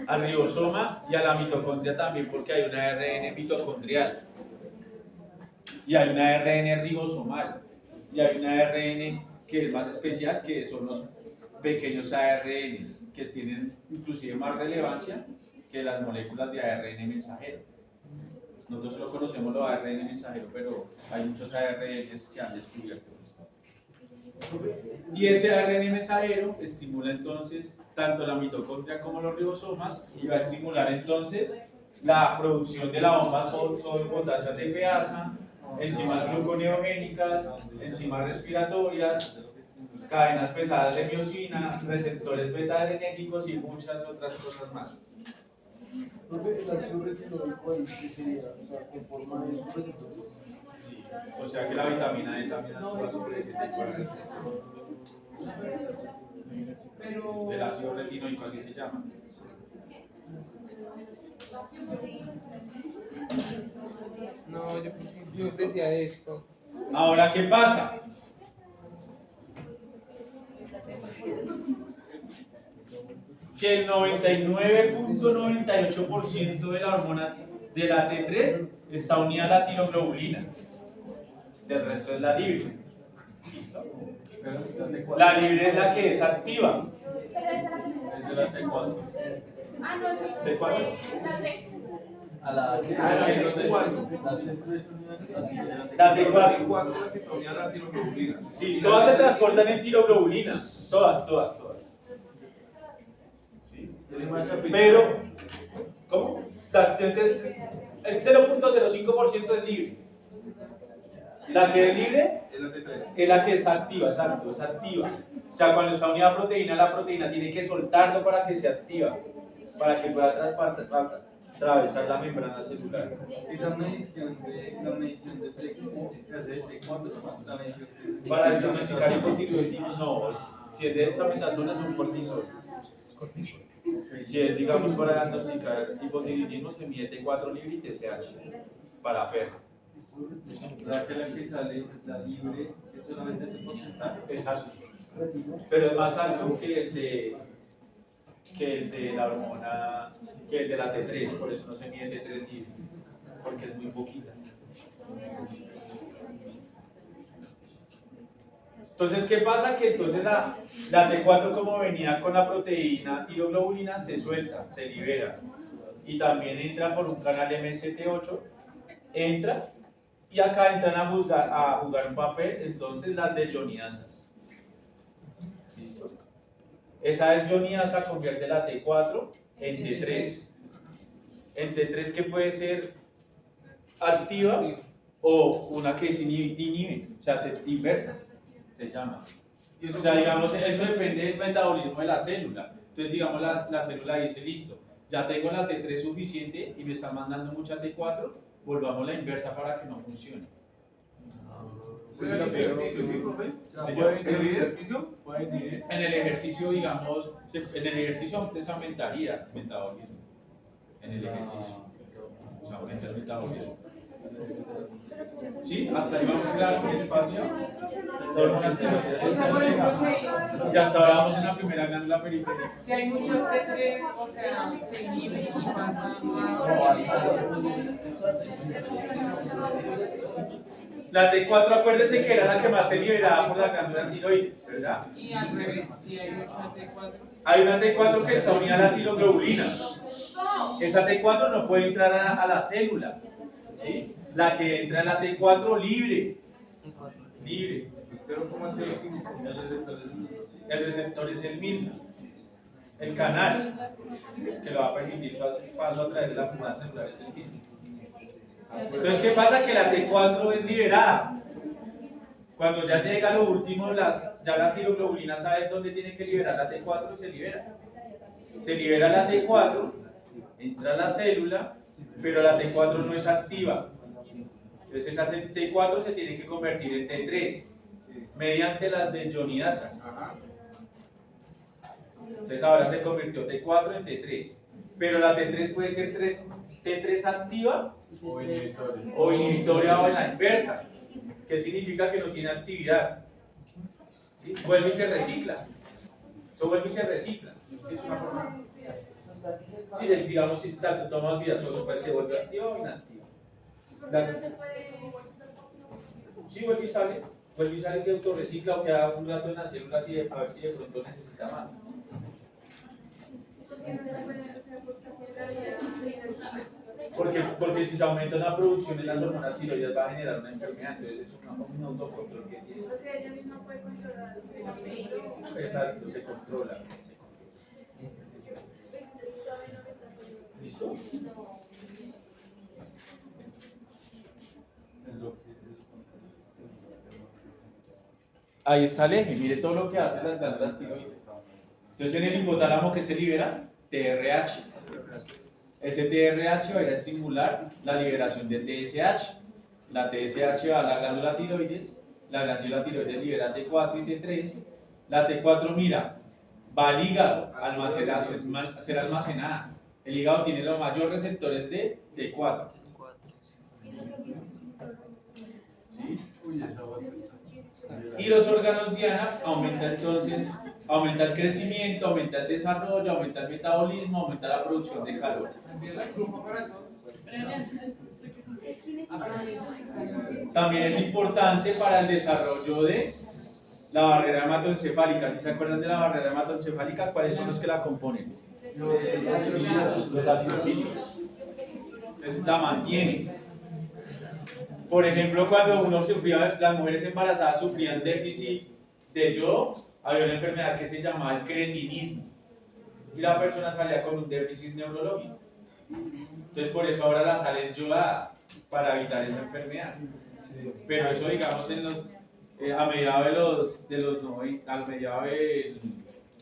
Al ribosoma y a la mitocondria también, porque hay un ARN mitocondrial y hay un ARN ribosomal y hay un ARN que es más especial, que son los pequeños ARNs, que tienen inclusive más relevancia que las moléculas de ARN mensajero. Nosotros solo conocemos los ARN mensajero, pero hay muchos ARNs que han descubierto esto. Y ese ARN mensajero estimula entonces tanto la mitocondria como los ribosomas y va a estimular entonces la producción de la bomba sodio-potasio ATPasa, enzimas gluconeogénicas, enzimas respiratorias, cadenas pesadas de miosina, receptores beta-adrenérgicos y muchas otras cosas más. Profe, el ácido retinoico ahí, ¿qué sería? O sea, conforma esos receptores. Sí, o sea que la vitamina D también actúa sobre ese tipo de receptor. Del ácido retinoico, así se llama. No, yo decía esto. Ahora, ¿qué pasa? Que el 99.98% de la hormona de la T3 está unida a la tiroglobulina. Del resto es la libre. ¿Listo? La libre es la que es activa. Es de la T4. T4. A la La T4. Sí, todas se transportan en tiroglobulina. Todas. ¿Sí? Pero, ¿cómo? El 0.05% es libre. La que es libre es la que es activa, exacto, es activa. O sea, cuando está unida a proteína, la proteína tiene que soltarlo para que se activa, para que pueda atravesar la membrana celular. Esa medición de flexión se hace de T4, la medición de Para diagnosticar hipotiroidismo, no, si es de dexametasona es un cortisol. Es cortisol. Si es, digamos, para diagnosticar hipotiroidismo, se mide T4 libre y TSH para perro. la que sale, la libre, es solamente ese porcentaje. Exacto. Pero es más alto que el de la hormona, que el de la T3, por eso no se mide T3 libre, porque es muy poquita. Entonces, ¿qué pasa? Que entonces la T4, como venía con la proteína tiroglobulina, se suelta, se libera. Y también entra por un canal MST8, entra, y acá entran a jugar un papel, entonces las desionidasas. ¿Listo? Esa desionidasa convierte la T4 en T3. En T3 que puede ser activa o una que es inhibe, o sea, inversa. Se llama. O sea, digamos, eso depende del metabolismo de la célula. Entonces, digamos, la célula dice, listo, ya tengo la T3 suficiente y me está mandando mucha T4, volvamos la inversa para que no funcione. En el ejercicio, digamos, en el ejercicio antes aumentaría el metabolismo. En el ejercicio. Se aumenta el metabolismo. ¿Sí? Hasta ahí vamos claro con el espacio. Y hasta ahora vamos en la primera glándula periférica. Si hay muchos T3, o sea, se inhibe y pasa La T4, acuérdese que era la que más se liberaba por la glándula tiroides, ¿verdad? y al revés, si hay mucha T4. Hay una T4 que está unida a la tiroglobulina. Esa T4 no puede entrar a la célula, ¿sí? La que entra en la T4 libre. Libre. 0,05. El receptor es el mismo. El canal que lo va a permitir paso a través de la membrana celular es el mismo. Entonces, ¿qué pasa? Que la T4 es liberada. Cuando ya llega lo último, ya la tiroglobulina sabe dónde tiene que liberar la T4 y se libera. Se libera la T4, entra a la célula, pero la T4 no es activa. Entonces esa T4 se tiene que convertir en T3 mediante las deionidasas. Entonces ahora se convirtió T4 en T3. Pero la T3 puede ser T3 activa O inhibitorio. o inhibitoria o en la inversa. ¿Qué significa que no tiene actividad? ¿Sí? Vuelve y se recicla. Eso vuelve y se recicla. ¿Sí? Es una forma. Sí, digamos, si tomas vidazoso, pues se vuelve activa o inactiva. Sí, vuelve y sale. Vuelve y sale y se autorrecicla o queda un rato en la célula así a ver si de pronto necesita más. Porque si se aumenta la producción de las hormonas tiroides va a generar una enfermedad, entonces es un autocontrol que tiene. O sea, ella misma puede controlar. Exacto, se controla. ¿Listo? Ahí está el eje, mire todo lo que hacen las glándulas tiroides. Entonces en el hipotálamo que se libera, TRH. Ese TRH va a ir a estimular la liberación de TSH. La TSH va a la glándula tiroides, la glándula tiroides libera T4 y T3. La T4, mira, va al hígado a ser almacenada. El hígado tiene los mayores receptores de T4. ¿Sí? Y los órganos diana aumenta entonces, aumenta el crecimiento, aumenta el desarrollo, aumenta el metabolismo, aumenta la producción de calor. También es importante para el desarrollo de la barrera hematoencefálica. ¿Sí se acuerdan de la barrera hematoencefálica? ¿Cuáles son los que la componen? Los astrocitos. Entonces la mantiene. Por ejemplo, cuando uno sufría, las mujeres embarazadas sufrían déficit de yodo, había una enfermedad que se llamaba el cretinismo y la persona salía con un déficit neurológico. Entonces por eso ahora la sal es yodada, para evitar esa enfermedad. Pero eso, digamos, a mediados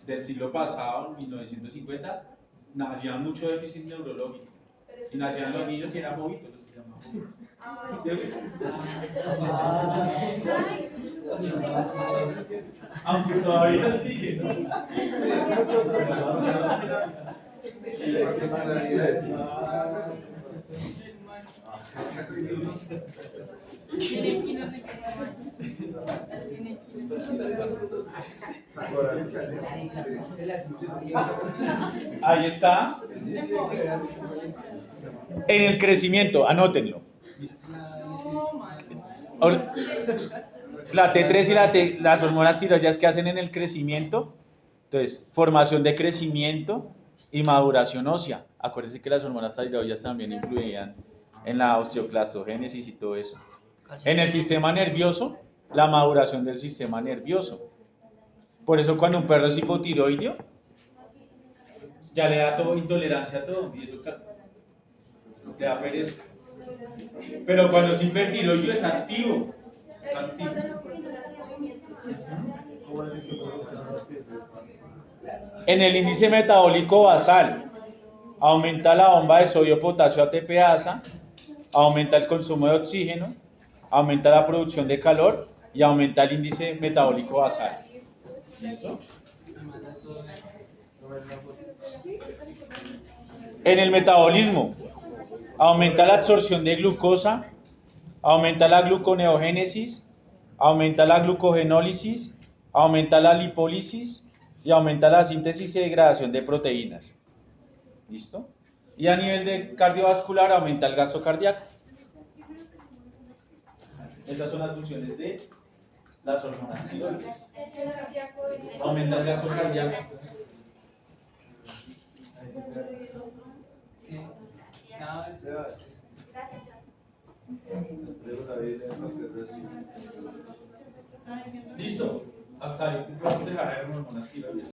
del siglo pasado, 1950, nacían mucho déficit neurológico y nacían los niños y eran bobitos los que se llamaban. Aunque todavía sigue, ¿no? Ahí está. En el crecimiento, anótenlo. La T3 y las hormonas tiroides que hacen en el crecimiento, entonces, formación de crecimiento y maduración ósea. Acuérdense que las hormonas tiroides también influían en la osteoclastogénesis y todo eso. En el sistema nervioso, la maduración del sistema nervioso. Por eso cuando un perro es hipotiroideo, ya le da todo, intolerancia a todo, y eso le da pereza. Pero cuando es hipertiroideo es activo. Es activo. En el índice metabólico basal, aumenta la bomba de sodio-potasio ATPasa, aumenta el consumo de oxígeno, aumenta la producción de calor y aumenta el índice metabólico basal. ¿Listo? En el metabolismo, aumenta la absorción de glucosa, aumenta la gluconeogénesis, aumenta la glucogenólisis, aumenta la lipólisis y aumenta la síntesis y degradación de proteínas. ¿Listo? Y a nivel de cardiovascular aumenta el gasto cardíaco. Esas son las funciones de las hormonas tiroides. Aumenta el gasto cardíaco. ¿Listo? Hasta ahí podemos dejar de hormonas tiroides.